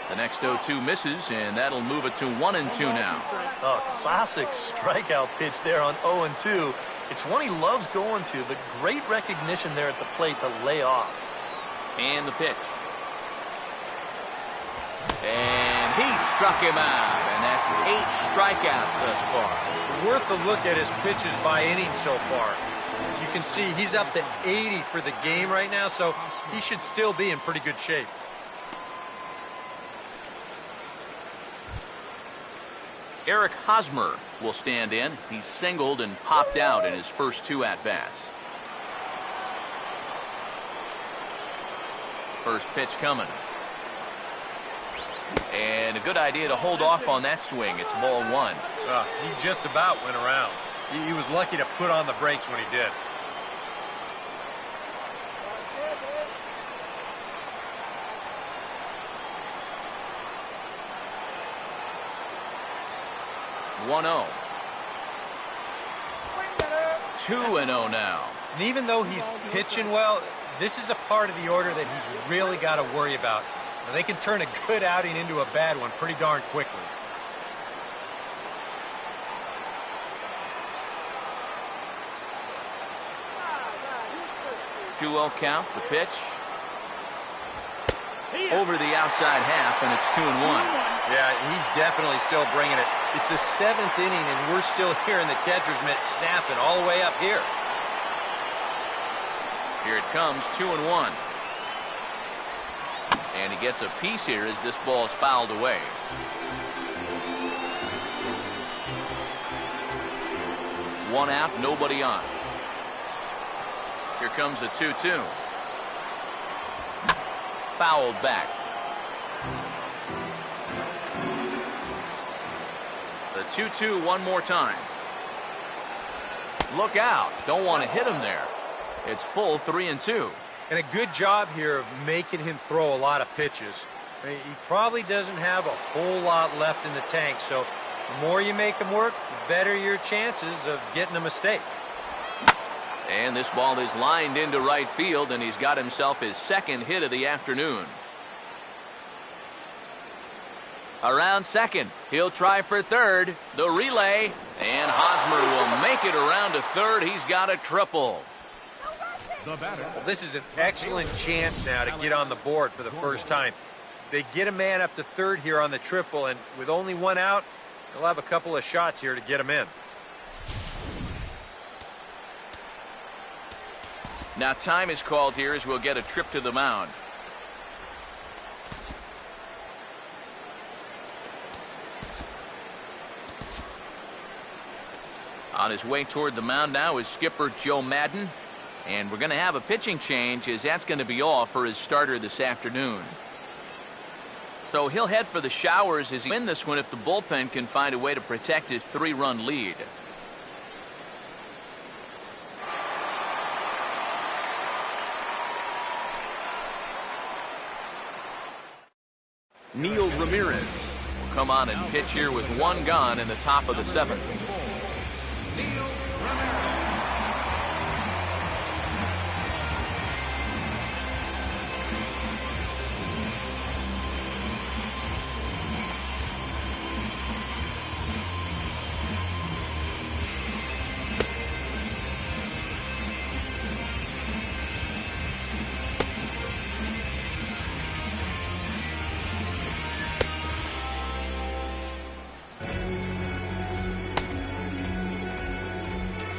The next 0-2 misses, and that'll move it to 1-2 now. Oh, classic strikeout pitch there on 0-2. It's one he loves going to, but great recognition there at the plate to lay off. And the pitch. And he struck him out, and that's 8 strikeouts thus far. Worth a look at his pitches by inning so far. You can see he's up to 80 for the game right now, so he should still be in pretty good shape. Eric Hosmer will stand in. He singled and popped out in his first 2 at-bats. First pitch coming. And a good idea to hold off on that swing. It's ball 1. He just about went around. He was lucky to put on the brakes when he did. (1-0). 2-0 now. And even though he's pitching well, this is a part of the order that he's really got to worry about. Now, they can turn a good outing into a bad one pretty darn quickly. 2-0 count, the pitch. Over the outside half, and it's 2-1. Yeah, he's definitely still bringing it. It's the 7th inning, and we're still hearing the catcher's mitt snapping all the way up here. Here it comes, 2-1. And he gets a piece here as this ball is fouled away. One out, nobody on. Here comes a 2-2. Fouled back. The 2-2 one more time. Look out. Don't want to hit him there. It's full 3-2. And a good job here of making him throw a lot of pitches. I mean, he probably doesn't have a whole lot left in the tank, so the more you make him work, the better your chances of getting a mistake. And this ball is lined into right field, and he's got himself his 2nd hit of the afternoon. Around second. He'll try for third. The relay. And Hosmer will make it around to third. He's got a triple. The batter. Well, this is an excellent chance now to get on the board for the first time. They get a man up to third here on the triple, and with only one out, they'll have a couple of shots here to get him in. Now time is called here as we'll get a trip to the mound. On his way toward the mound now is skipper Joe Madden. And we're going to have a pitching change, as that's going to be all for his starter this afternoon. So he'll head for the showers as he wins this one if the bullpen can find a way to protect his 3-run lead. Neil Ramirez will come on and pitch here with one gone in the top of the 7th.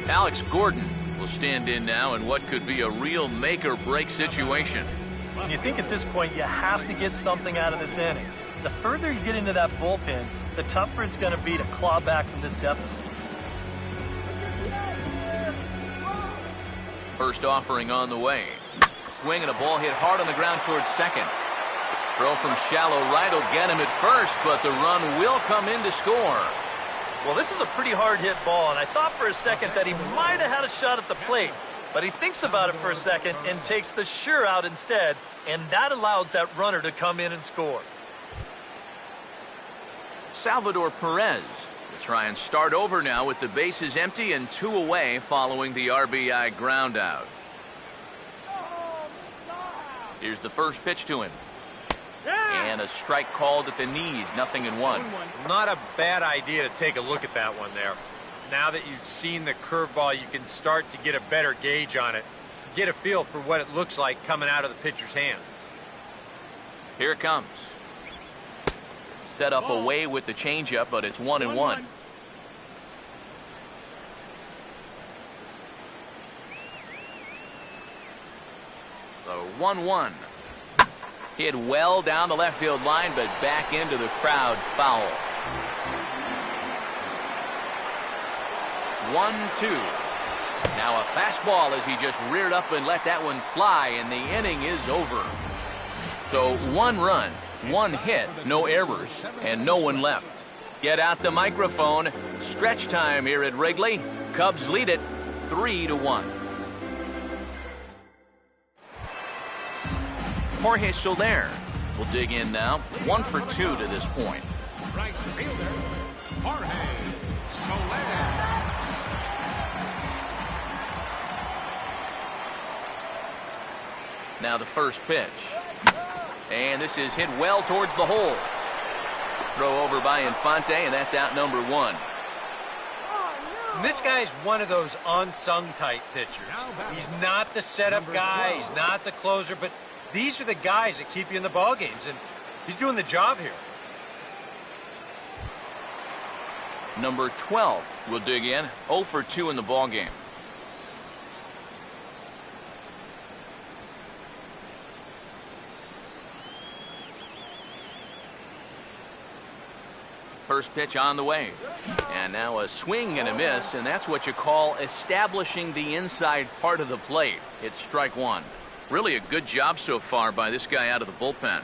Alex Gordon will stand in now in what could be a real make-or-break situation. You think at this point you have to get something out of this inning. The further you get into that bullpen, the tougher it's going to be to claw back from this deficit. First offering on the way. Swing and a ball hit hard on the ground towards second. Throw from shallow right will get him at first, but the run will come in to score. Well, this is a pretty hard hit ball, and I thought for a second that he might have had a shot at the plate, but he thinks about it for a second and takes the sure out instead, and that allows that runner to come in and score. Salvador Perez will try and start over now with the bases empty and 2 away following the RBI ground out. Here's the first pitch to him. And a strike called at the knees, 0-1. Not a bad idea to take a look at that one there. Now that you've seen the curveball, you can start to get a better gauge on it. Get a feel for what it looks like coming out of the pitcher's hand. Here it comes. Set up away with the changeup, but it's 1-1. So 1-1. Hit well down the left field line, but back into the crowd, foul. 1-2. Now a fastball as he just reared up and let that one fly, and the inning is over. So 1 run, 1 hit, no errors, and no one left. Get out the microphone. Stretch time here at Wrigley. Cubs lead it 3-1. Jorge Soler will dig in now. 1 for 2 to this point. Right fielder, Jorge Soler. Now the first pitch. And this is hit well towards the hole. Throw over by Infante, and that's out number 1. This guy's one of those unsung type pitchers. He's not the setup guy, he's not the closer, but these are the guys that keep you in the ball games, and he's doing the job here. Number 12 will dig in. 0 for 2 in the ball game. First pitch on the way. And now a swing and a miss, and that's what you call establishing the inside part of the plate. It's strike 1. Really a good job so far by this guy out of the bullpen.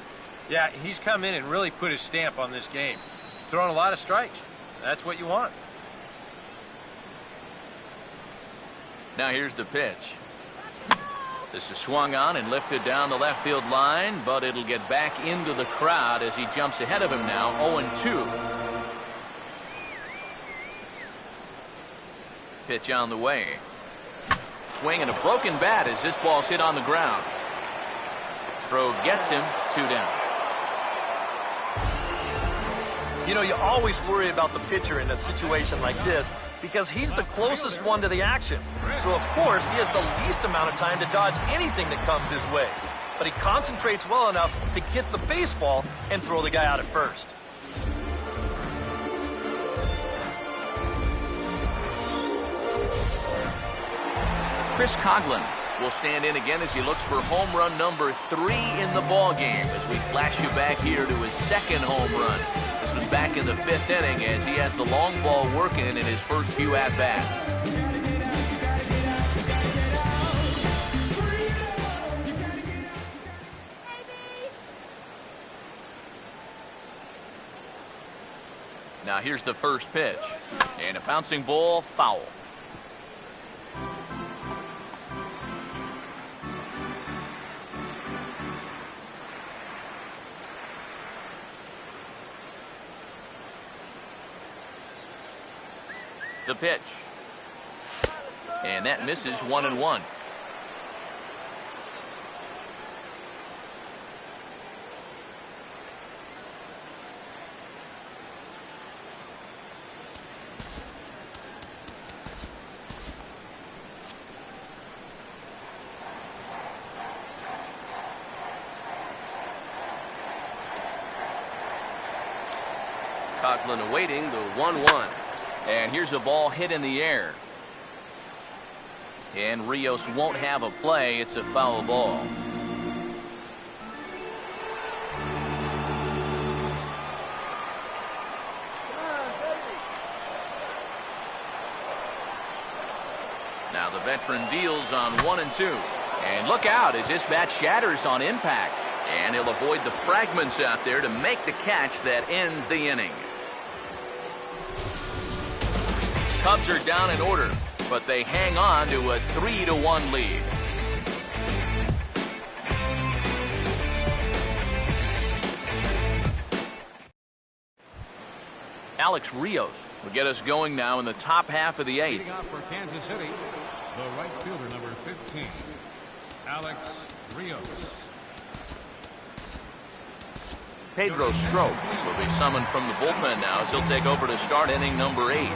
Yeah, he's come in and really put his stamp on this game. He's thrown a lot of strikes. That's what you want. Now here's the pitch. This is swung on and lifted down the left field line, but it'll get back into the crowd as he jumps ahead of him now, 0-2. Pitch on the way. Swing and a broken bat as this ball's hit on the ground. Throw gets him, 2 down. You know, you always worry about the pitcher in a situation like this because he's the closest one to the action. So, of course, he has the least amount of time to dodge anything that comes his way. But he concentrates well enough to get the baseball and throw the guy out at first. Chris Coghlan will stand in again as he looks for home run number 3 in the ball game. As we flash you back here to his second home run. This was back in the 5th inning as he has the long ball working in his first few at-bats. Now here's the first pitch. And a bouncing ball, foul. The pitch. And that misses 1-1. Coghlan awaiting the 1-1. And here's a ball hit in the air. And Rios won't have a play. It's a foul ball. Now the veteran deals on 1-2. And look out as this bat shatters on impact. And he'll avoid the fragments out there to make the catch that ends the inning. Cubs are down in order, but they hang on to a 3-1 lead. Alex Rios will get us going now in the top half of the 8th. Leading off for Kansas City, the right fielder, number 15, Alex Rios. Pedro Strop will be summoned from the bullpen now as he'll take over to start inning number 8.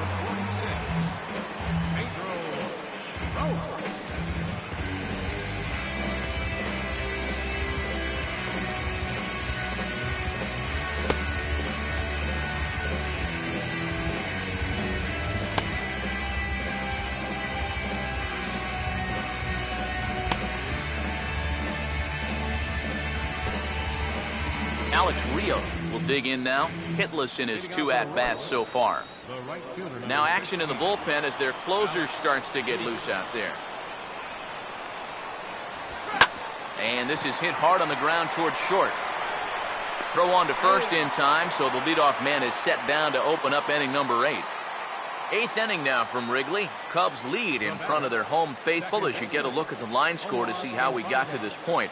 Alex Rios will dig in now, hitless in his 2 at-bats so far. Now action in the bullpen as their closer starts to get loose out there. And this is hit hard on the ground towards short. Throw on to first in time, so the leadoff man is set down to open up inning number 8. 8th inning now from Wrigley. Cubs lead in front of their home faithful as you get a look at the line score to see how we got to this point.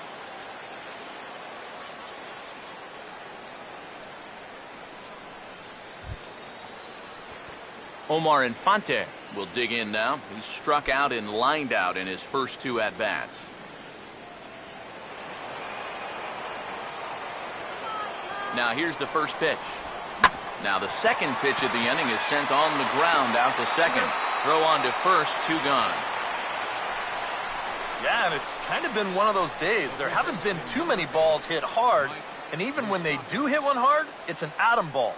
Omar Infante will dig in now. He's struck out and lined out in his first 2 at-bats. Now here's the first pitch. Now the second pitch of the inning is sent on the ground out to second. Throw on to first, 2 gone. Yeah, and it's kind of been one of those days. There haven't been too many balls hit hard, and even when they do hit one hard, it's an atom ball.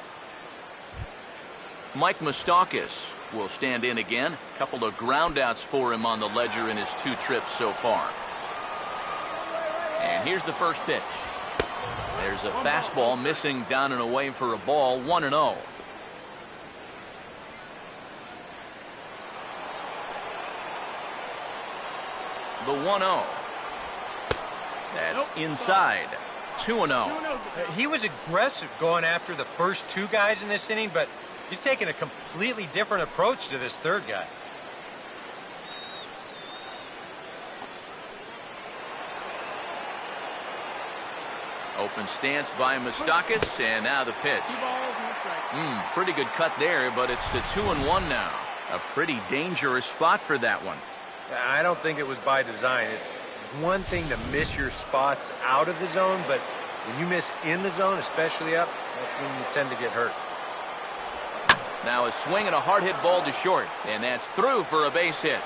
Mike Moustakas will stand in again. A couple of groundouts for him on the ledger in his 2 trips so far. And here's the first pitch. There's a fastball missing down and away for a ball, 1-0. The 1-0. That's inside. 2-0. He was aggressive going after the first 2 guys in this inning, but he's taking a completely different approach to this 3rd guy. Open stance by Moustakas, and now the pitch. Pretty good cut there, but it's the 2-1 now. A pretty dangerous spot for that one. I don't think it was by design. It's one thing to miss your spots out of the zone, but when you miss in the zone, especially up, that's when you tend to get hurt. Now a swing and a hard hit ball to short, and that's through for a base hit.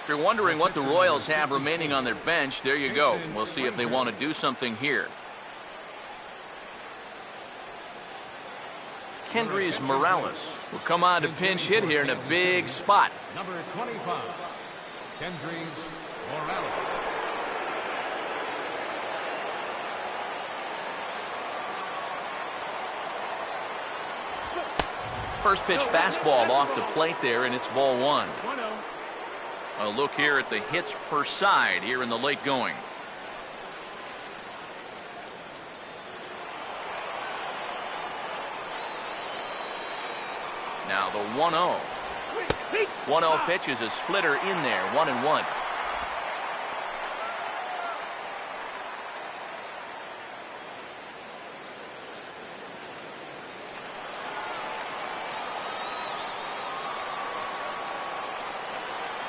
If you're wondering what the Royals have remaining on their bench, there you go. We'll see if they want to do something here. Kendrys Morales will come on to pinch hit here in a big spot. Number 25, Kendrys Morales. First pitch fastball off the plate there, and it's ball one. A look here at the hits per side here in the late going. Now the 1-0. 1-0 pitch is a splitter in there, 1-1.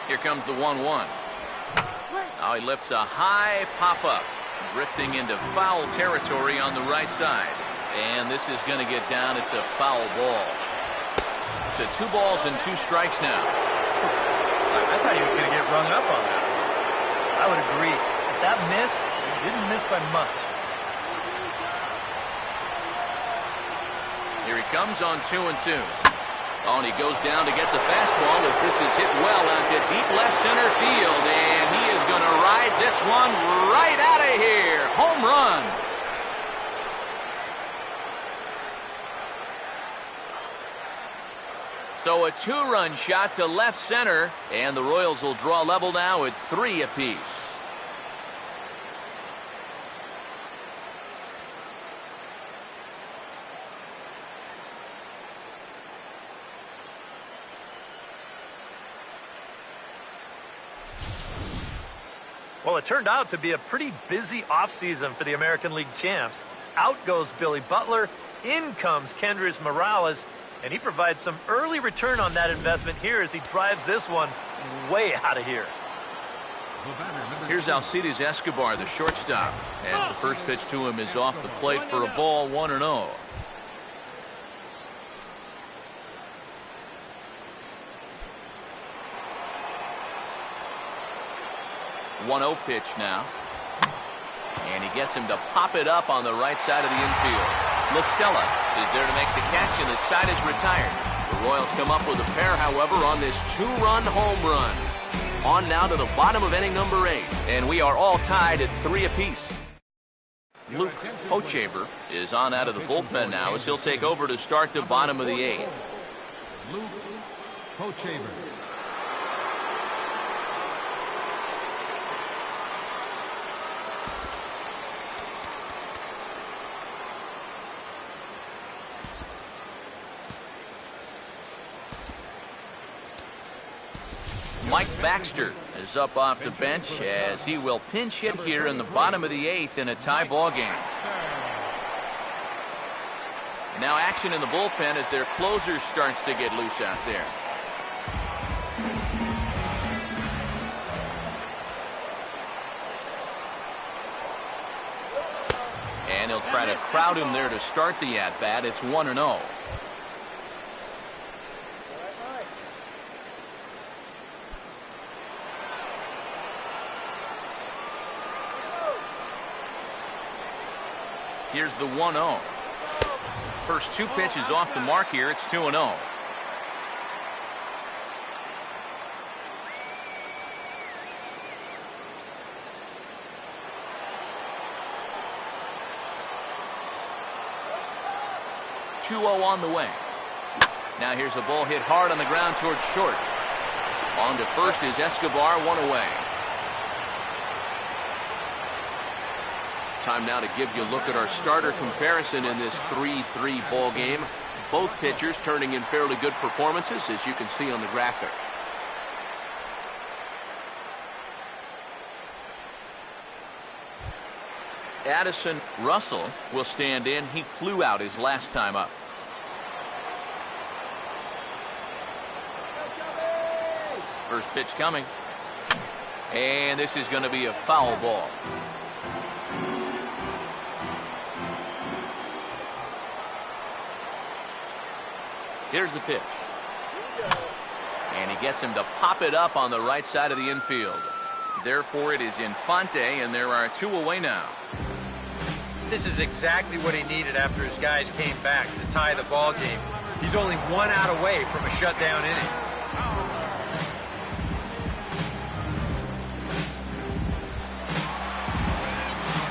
Here comes the 1-1. Now he lifts a high pop-up, drifting into foul territory on the right side. And this is going to get down. It's a foul ball. To 2 balls and 2 strikes now. I thought he was going to get rung up on that one. I would agree. If that missed, he didn't miss by much. Here he comes on 2-2. Oh, and he goes down to get the fastball as this is hit well out to deep left center field. And he is going to ride this one right out of here. Home run. So a 2-run shot to left center. And the Royals will draw level now at 3 apiece. Well, it turned out to be a pretty busy offseason for the American League champs. Out goes Billy Butler, in comes Kendrys Morales, and he provides some early return on that investment here as he drives this one way out of here. Here's Alcides Escobar, the shortstop, as the first pitch to him is off the plate for a ball, 1-0. One-0 pitch now. And he gets him to pop it up on the right side of the infield. La Stella is there to make the catch, and the side is retired. The Royals come up with a pair, however, on this 2-run home run. On now to the bottom of inning number 8. And we are all tied at 3 apiece. Luke Hochevar is on out of the bullpen now as he'll take over to start the bottom of the 8th. Luke Hochevar. Mike Baxter is up off the bench as he will pinch hit here in the bottom of the 8th in a tie ball game. Now action in the bullpen as their closer starts to get loose out there. And he'll try to crowd him there to start the at-bat. It's 1-0. Here's the 1-0. First 2 pitches off the mark here. It's 2-0. On the way. Now here's a ball hit hard on the ground towards short. On to first is Escobar, 1 away. Time now to give you a look at our starter comparison in this 3-3 ball game. Both pitchers turning in fairly good performances, as you can see on the graphic. Addison Russell will stand in. He flew out his last time up. First pitch coming. And this is going to be a foul ball. Here's the pitch. And he gets him to pop it up on the right side of the infield. Therefore, it is Infante, and there are 2 away now. This is exactly what he needed after his guys came back to tie the ball game. He's only 1 out away from a shutdown inning.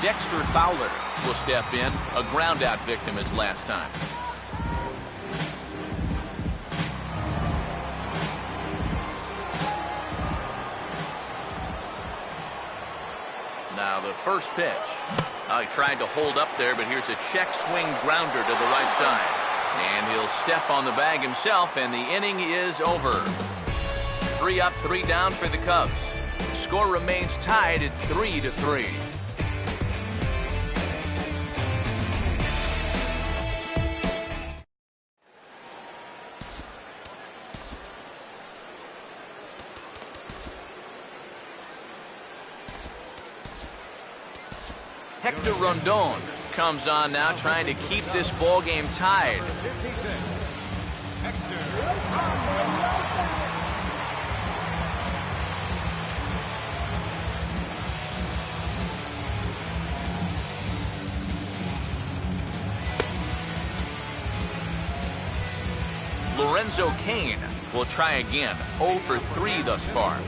Dexter Fowler will step in, a ground-out victim as last time. Now the first pitch. He tried to hold up there, but here's a check swing grounder to the right side. And he'll step on the bag himself, and the inning is over. 3 up, 3 down for the Cubs. The score remains tied at 3-3. Hector Rondon comes on now, trying to keep this ball game tied. Lorenzo Cain will try again. 0 for 3 thus far.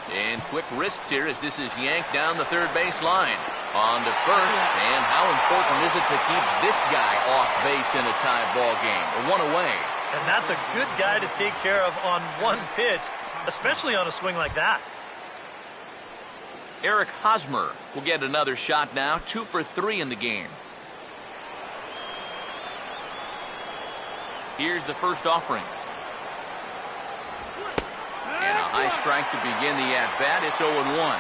And quick wrists here as this is yanked down the third base line. On to first, and how important is it to keep this guy off base in a tie ball game? 1 away. And that's a good guy to take care of on 1 pitch, especially on a swing like that. Eric Hosmer will get another shot now. 2 for 3 in the game. Here's the first offering. And a high strike to begin the at-bat. It's 0-1.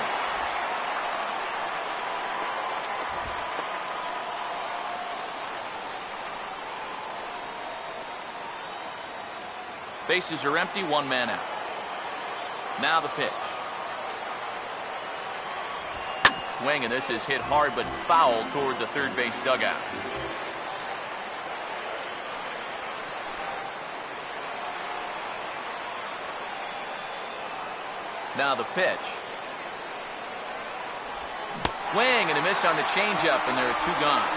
Bases are empty, 1 man out. Now the pitch. Swing, and this is hit hard but foul toward the third base dugout. Now the pitch. Swing and a miss on the changeup, and there are 2 gone.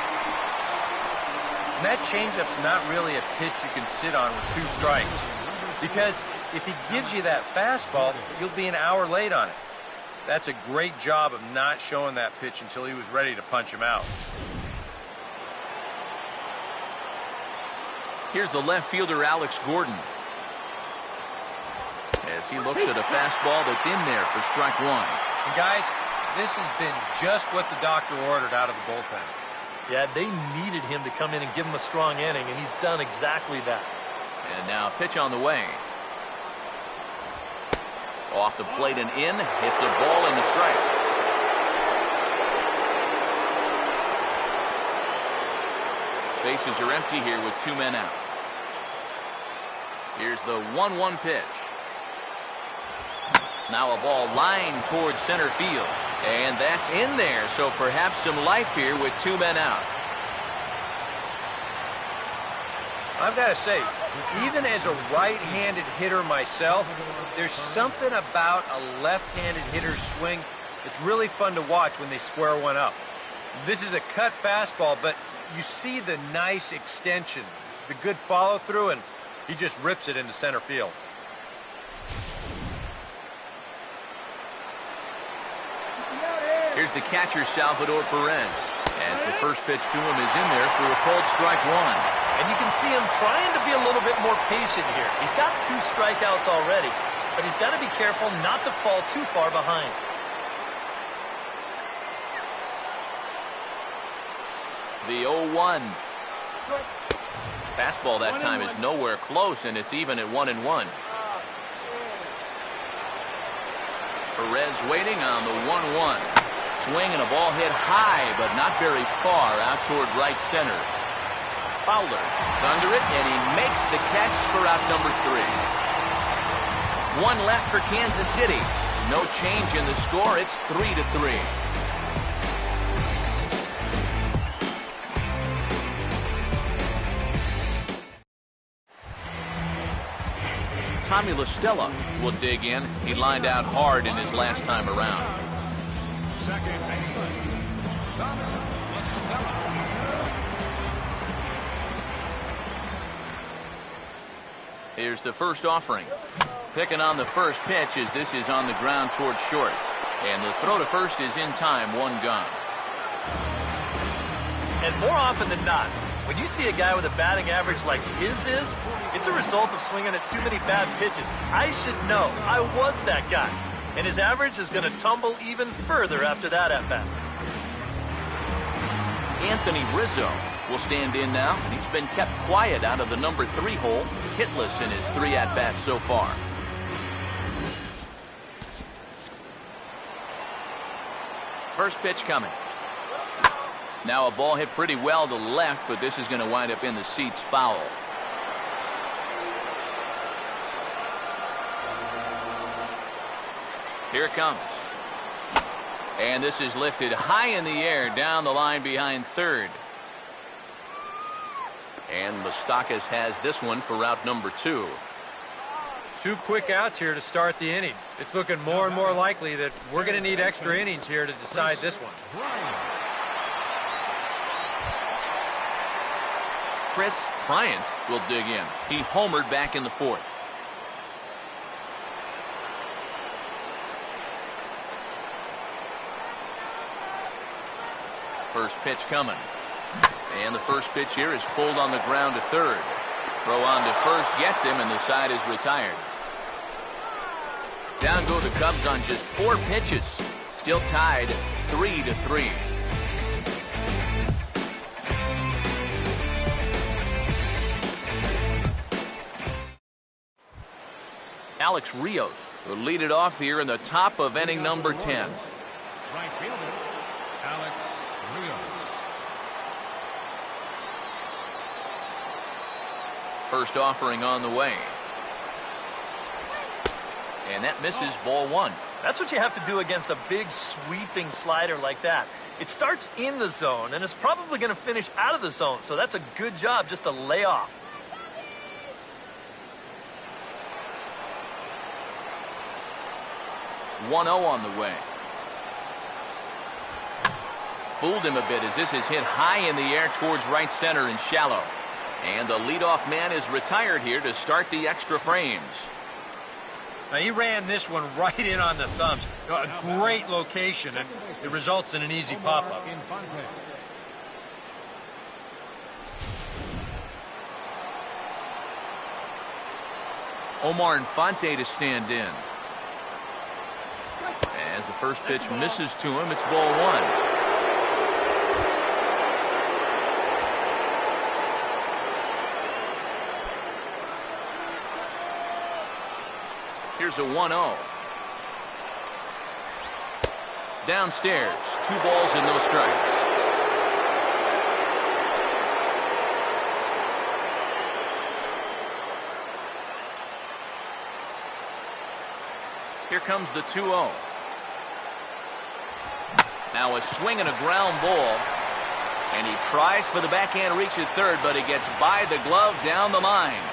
And that changeup's not really a pitch you can sit on with 2 strikes. Because if he gives you that fastball, you'll be an hour late on it. That's a great job of not showing that pitch until he was ready to punch him out. Here's the left fielder, Alex Gordon. As he looks at a fastball that's in there for strike 1. And guys, this has been just what the doctor ordered out of the bullpen. Yeah, they needed him to come in and give him a strong inning, and he's done exactly that. And now a pitch on the way. Off the plate and in. Hits a ball in the strike. Bases are empty here with 2 men out. Here's the 1-1 pitch. Now a ball lined towards center field. And that's in there, so perhaps some life here with 2 men out. I've got to say, even as a right-handed hitter myself, there's something about a left-handed hitter's swing that's really fun to watch when they square one up. This is a cut fastball, but you see the nice extension, the good follow-through, and he just rips it into center field. Here's the catcher, Salvador Perez, as the first pitch to him is in there for a called strike 1. And you can see him trying to be a little bit more patient here. He's got 2 strikeouts already, but he's got to be careful not to fall too far behind. The 0-1. Fastball that time is nowhere close, and it's even at 1-1. Perez waiting on the 1-1. Swing and a ball hit high, but not very far out toward right center. Fowler under it, and he makes the catch for out number 3. 1 left for Kansas City. No change in the score. It's 3-3. Tommy LaStella will dig in. He lined out hard in his last time around. Second baseman, Tommy LaStella. Here's the first offering. Picking on the first pitch as this is on the ground towards short. And the throw to first is in time, one gone. And more often than not, when you see a guy with a batting average like his is, it's a result of swinging at too many bad pitches. I should know. I was that guy. And his average is going to tumble even further after that at-bat. Anthony Rizzo will stand in now. He's been kept quiet out of the number 3 hole, hitless in his 3 at-bats so far. First pitch coming. Now a ball hit pretty well to left, but this is going to wind up in the seats foul. Here it comes. And this is lifted high in the air down the line behind third. And Moustakas has this one for route number 2. 2 quick outs here to start the inning. It's looking more and more likely that we're going to need extra innings here to decide this one. Chris Bryant will dig in. He homered back in the 4th. First pitch coming. And the first pitch here is pulled on the ground to third. Throw on to first gets him, and the side is retired. Down go the Cubs on just 4 pitches. Still tied 3-3. Alex Rios will lead it off here in the top of inning number 10. Right fielder, Alex Rios. First offering on the way. And that misses, ball 1. That's what you have to do against a big sweeping slider like that. It starts in the zone, and it's probably going to finish out of the zone, so that's a good job just to lay off. One 0 on the way. Fooled him a bit as this is hit high in the air towards right center and shallow. And the leadoff man is retired here to start the extra frames. Now, he ran this one right in on the thumbs. A great location, and it results in an easy pop-up. Omar Infante to stand in. As the first pitch misses to him, it's ball 1. Here's a 1-0. Downstairs, 2 balls and no strikes. Here comes the 2-0. Now a swing and a ground ball. And he tries for the backhand reach at third, but he gets by the glove down the line.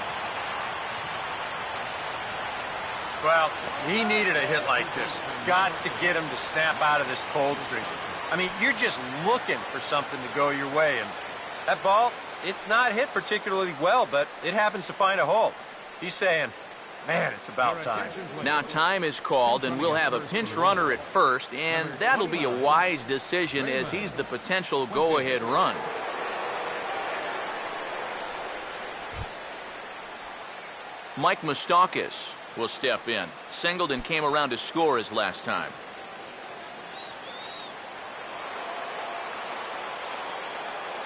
Well, he needed a hit like this. Got to get him to snap out of this cold streak. I mean, you're just looking for something to go your way. And that ball, it's not hit particularly well, but it happens to find a hole. He's saying, man, it's about time. Now time is called, and we'll have a pinch runner at first, and that'll be a wise decision as he's the potential go-ahead run. Mike Moustakas will step in. Singled and came around to score his last time.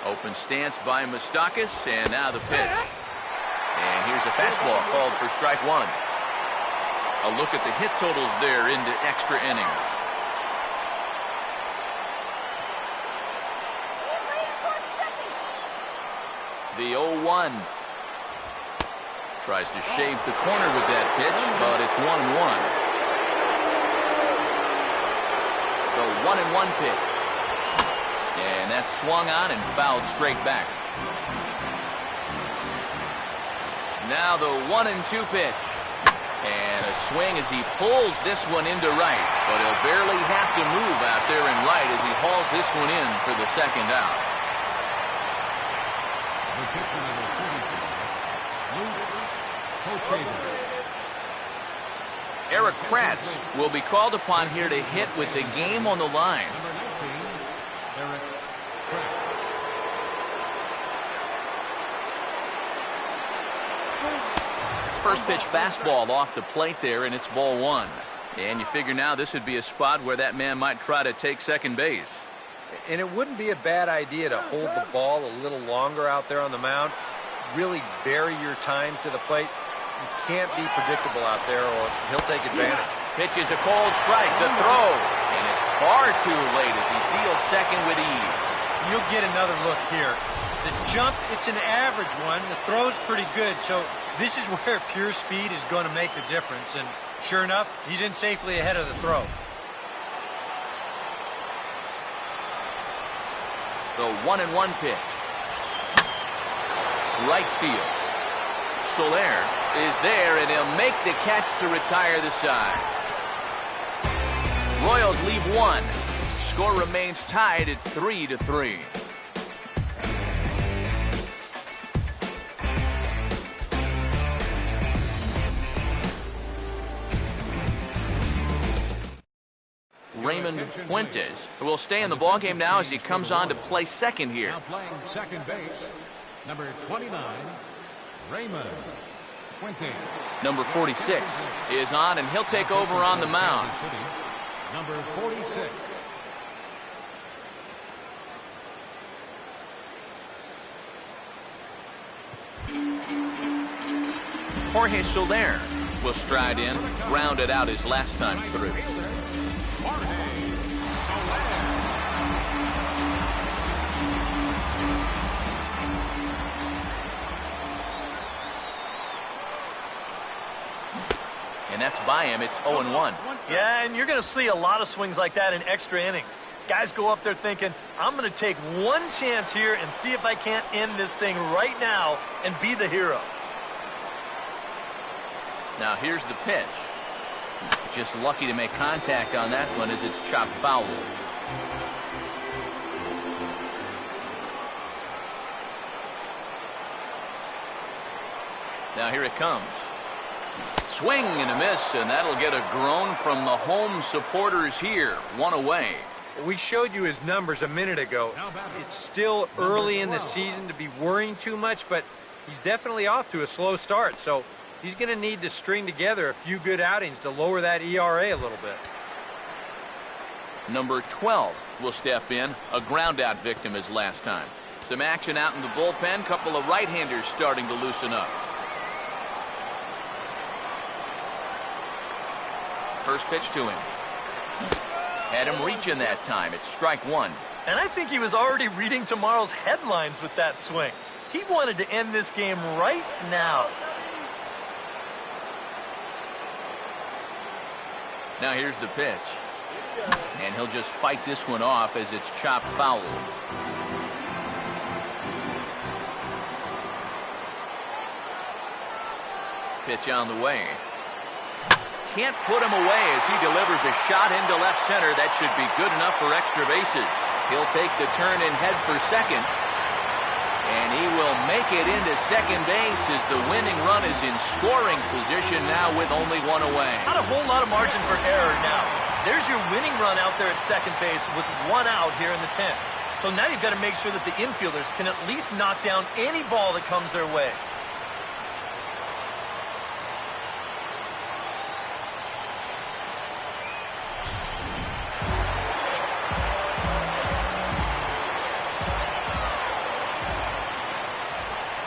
Open stance by Moustakas, and now the pitch. And here's a fastball called for strike 1. A look at the hit totals there into extra innings. The 0-1. Tries to shave the corner with that pitch, but it's 1-1. The 1-1 pitch. And that's swung on and fouled straight back. Now the 1-2 pitch. And a swing as he pulls this one into right. But he'll barely have to move out there in right as he hauls this one in for the second out. The pitcher number 44, Luke Hochevar. Eric Kratz will be called upon here to hit with the game on the line. Number 19, Eric Kratz. First pitch fastball off the plate there, and it's ball one. And you figure now this would be a spot where that man might try to take second base. And it wouldn't be a bad idea to hold the ball a little longer out there on the mound. Really vary your times to the plate. You can't be predictable out there or he'll take advantage. Pitches a cold strike, the throw. And it's far too late as he steals second with ease. You'll get another look here. The jump, it's an average one. The throw's pretty good. So this is where pure speed is going to make the difference. And sure enough, he's in safely ahead of the throw. The 1-1 pitch. Right field. Soler is there, and he'll make the catch to retire the side. Royals leave one. Score remains tied at 3-3. Raymond Fuentes will stay in the ballgame now as he comes on to play second here. Now playing second base, number 29, Raymond Fuentes. Number 46 is on, and he'll take over on the mound. Number 46. Jorge Soler will stride in, grounded out his last time through. And that's by him. It's 0-1. Yeah, and you're going to see a lot of swings like that in extra innings. Guys go up there thinking, I'm going to take one chance here and see if I can't end this thing right now and be the hero. Now here's the pitch. Just lucky to make contact on that one as it's chopped foul. Now here it comes. Swing and a miss, and that'll get a groan from the home supporters here. One away. We showed you his numbers a minute ago. It's still early in the season to be worrying too much, but he's definitely off to a slow start. So he's going to need to string together a few good outings to lower that ERA a little bit. Number 12 will step in, a ground-out victim as last time. Some action out in the bullpen, couple of right-handers starting to loosen up. First pitch to him. Had him reaching that time. It's strike one. And I think he was already reading tomorrow's headlines with that swing. He wanted to end this game right now. Now here's the pitch. And he'll just fight this one off as it's chopped foul. Pitch on the way. Can't put him away as he delivers a shot into left center. That should be good enough for extra bases. He'll take the turn and head for second. And he will make it into second base as the winning run is in scoring position now with only one away. Not a whole lot of margin for error now. There's your winning run out there at second base with one out here in the 10th. So now you've got to make sure that the infielders can at least knock down any ball that comes their way.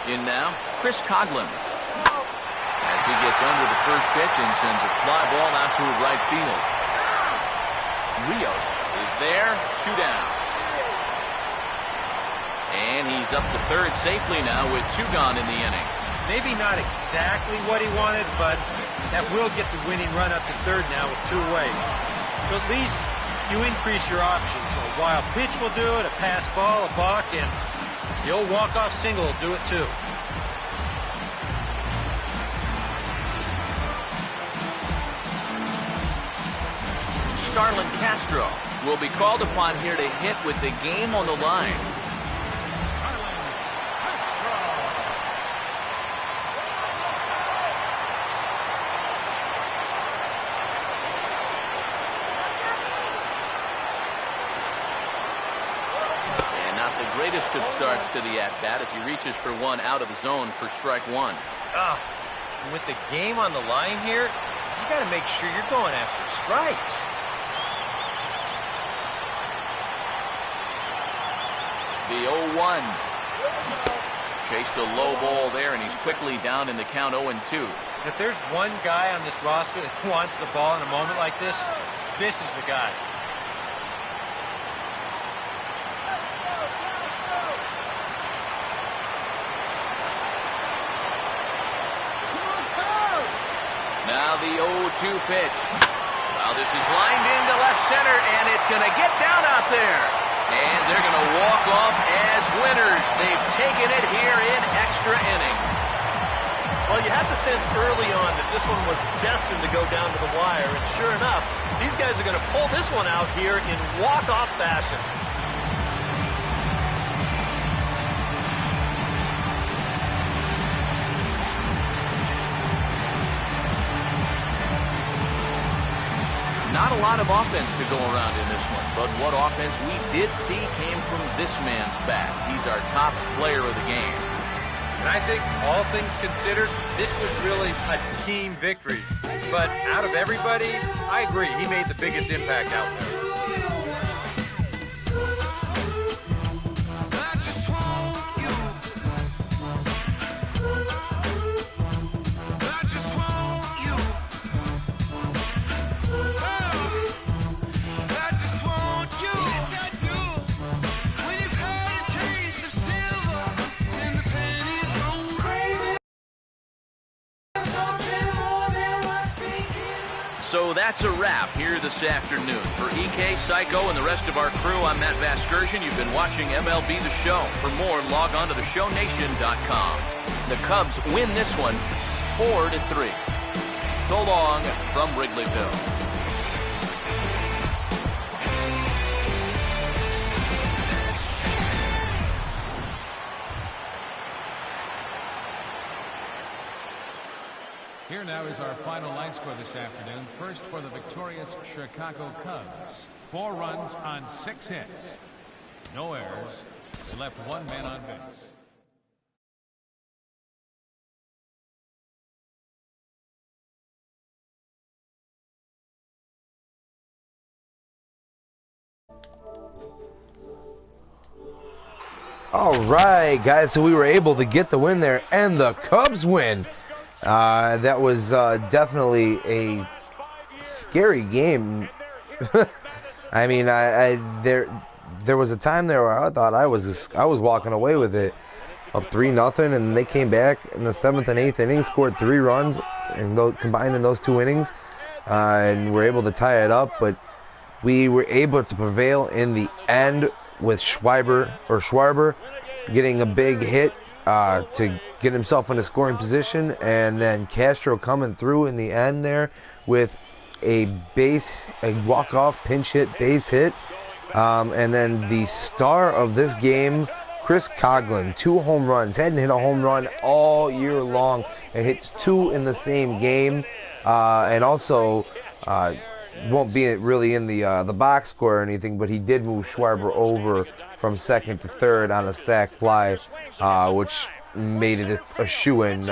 In now, Chris Coghlan. As he gets under the first pitch and sends a fly ball out to right field. Rios is there, 2 down. And he's up to third safely now with 2 gone in the inning. Maybe not exactly what he wanted, but that will get the winning run up to third now with 2 away. So at least you increase your options. A wild pitch will do it, a pass ball, a balk, and the old walk-off single will do it too. Starlin Castro will be called upon here to hit with the game on the line. Greatest of starts to the at-bat as he reaches for one out of the zone for strike one. With the game on the line here, you got to make sure you're going after strikes. The 0-1. Chased a low ball there, and he's quickly down in the count 0-2. If there's one guy on this roster that wants the ball in a moment like this, this is the guy. Now the 0-2 pitch. Well, this is lined into left center, and it's going to get down out there. And they're going to walk off as winners. They've taken it here in extra innings. Well, you had the sense early on that this one was destined to go down to the wire. And sure enough, these guys are going to pull this one out here in walk-off fashion. Not a lot of offense to go around in this one, but what offense we did see came from this man's bat. He's our top player of the game. And I think all things considered, this was really a team victory. But out of everybody, I agree, he made the biggest impact out there. So that's a wrap here this afternoon. For EK, Psycho, and the rest of our crew, I'm Matt Vasgersian. You've been watching MLB The Show. For more, log on to theshownation.com. The Cubs win this one 4-3. So long from Wrigleyville. Here now is our final line score this afternoon. First for the victorious Chicago Cubs. 4 runs on 6 hits. No errors. He left 1 man on base. All right, guys, so we were able to get the win there, and the Cubs win. That was definitely a scary game. I mean, there was a time there where I thought I was walking away with it, up 3-0, and they came back in the 7th and 8th innings, scored 3 runs, and combined in those 2 innings, and were able to tie it up. But we were able to prevail in the end with Schwarber getting a big hit to get himself in a scoring position, and then Castro coming through in the end there with a walk-off pinch hit base hit, and then the star of this game, Chris Coghlan, 2 home runs. Hadn't hit a home run all year long, and hits 2 in the same game, and also won't be really in the box score or anything, but he did move Schwarber over from 2nd to 3rd on a sac fly, which made it a shoe-in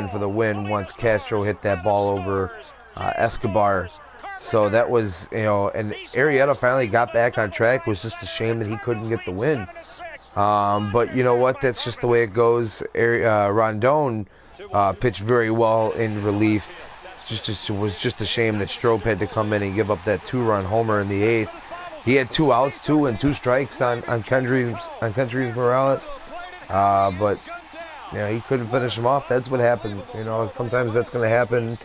for the win once Castro hit that ball over Escobar. So that was, and Arrieta finally got back on track. It was just a shame that he couldn't get the win. But you know what? That's just the way it goes. Rondon pitched very well in relief. It was just a shame that Strop had to come in and give up that 2-run homer in the 8th. He had 2 outs, 2 and 2 strikes on Kendrys Morales, but he couldn't finish him off. That's what happens. Sometimes that's going to happen.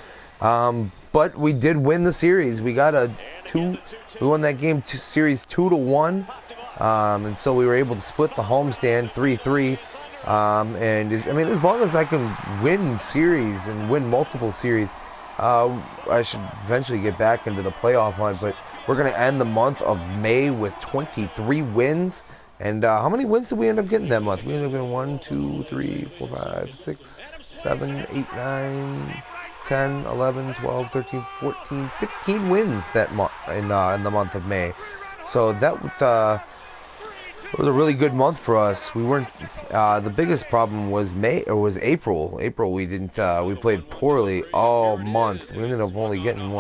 But we did win the series. We got we won that game series 2-1, and so we were able to split the homestand 3-3. And as long as I can win series and win multiple series, I should eventually get back into the playoff hunt, but we're going to end the month of May with 23 wins. And how many wins did we end up getting that month? We ended up getting 1, 2, 3, 4, 5, 6, 7, 8, 9, 10, 11, 12, 13, 14, 15 wins that month in the month of May. So that was a really good month for us. We weren't the biggest problem was April. April we didn't we played poorly all month. We ended up only getting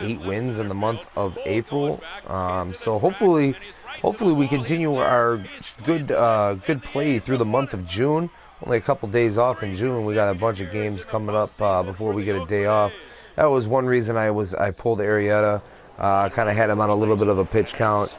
8 wins in the month of April. So hopefully we continue our good play through the month of June. Only a couple days off in June. We got a bunch of games coming up before we get a day off. That was one reason I pulled Arrieta. Kind of had him on a little bit of a pitch count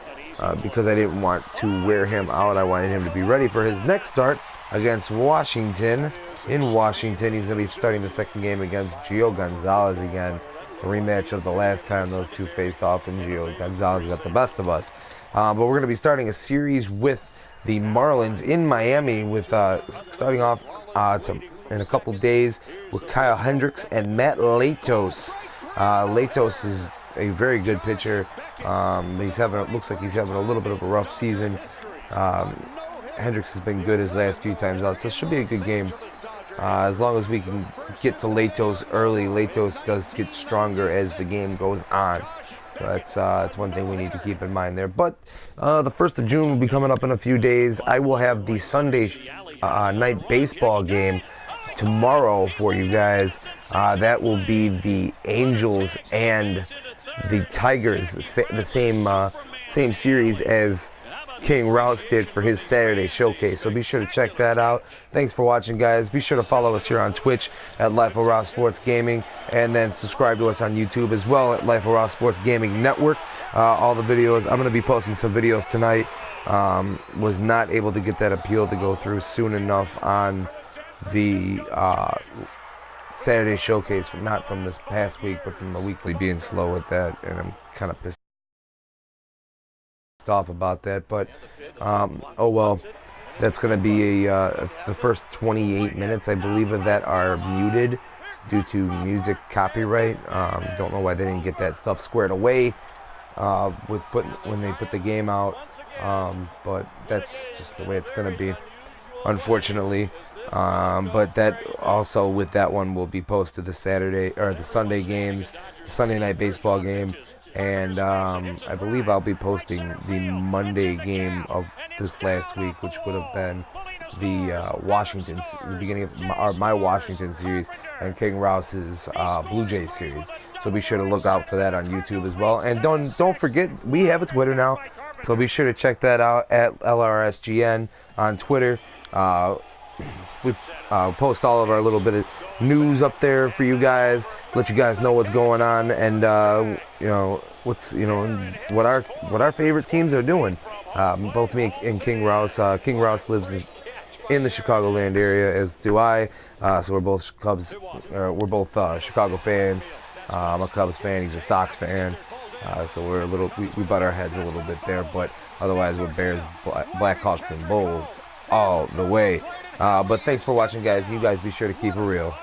because I didn't want to wear him out. I wanted him to be ready for his next start against Washington. In Washington, he's going to be starting the second game against Gio Gonzalez again. A rematch of the last time those two faced off, and Gio Gonzalez got the best of us. But we're going to be starting a series with the Marlins in Miami, with starting off in a couple days with Kyle Hendricks and Matt Latos. Latos is a very good pitcher. Looks like he's having a little bit of a rough season. Hendricks has been good his last few times out, so it should be a good game. As long as we can get to Latos early. Latos does get stronger as the game goes on. So that's one thing we need to keep in mind there. But the 1st of June will be coming up in a few days. I will have the Sunday night baseball game tomorrow for you guys. That will be the Angels and the Tigers, the same series as King Rouse did for his Saturday showcase. So be sure to check that out. Thanks for watching, guys. Be sure to follow us here on Twitch at Life of Rouse Sports Gaming, and then subscribe to us on YouTube as well at Life of Rouse Sports Gaming Network. All the videos, I'm going to be posting some videos tonight. Was not able to get that appeal to go through soon enough on the Saturday showcase, not from this past week, but from the weekly being slow with that, and I'm kind of pissed off about that. But oh well, that's going to be the first 28 minutes, I believe, of that are muted due to music copyright. Don't know why they didn't get that stuff squared away when they put the game out, but that's just the way it's going to be, unfortunately. But that also, with that one, will be posted the Saturday or the Sunday games, the Sunday night baseball game, and I believe I'll be posting the Monday game of this last week, which would have been the beginning of my Washington series and King Rouse's Blue Jays series. So be sure to look out for that on YouTube as well. And don't forget, we have a Twitter now, so be sure to check that out at LRSGN on Twitter. We post all of our little bit of news up there for you guys, let you guys know what's going on, and what our favorite teams are doing. Both me and King Rouse. King Rouse lives in the Chicagoland area, as do I. So we're both Cubs. We're both Chicago fans. I'm a Cubs fan. He's a Sox fan. So we're we butt our heads a little bit there, but otherwise we're Bears, Blackhawks, and Bulls all the way. But thanks for watching, guys. You guys be sure to keep it real.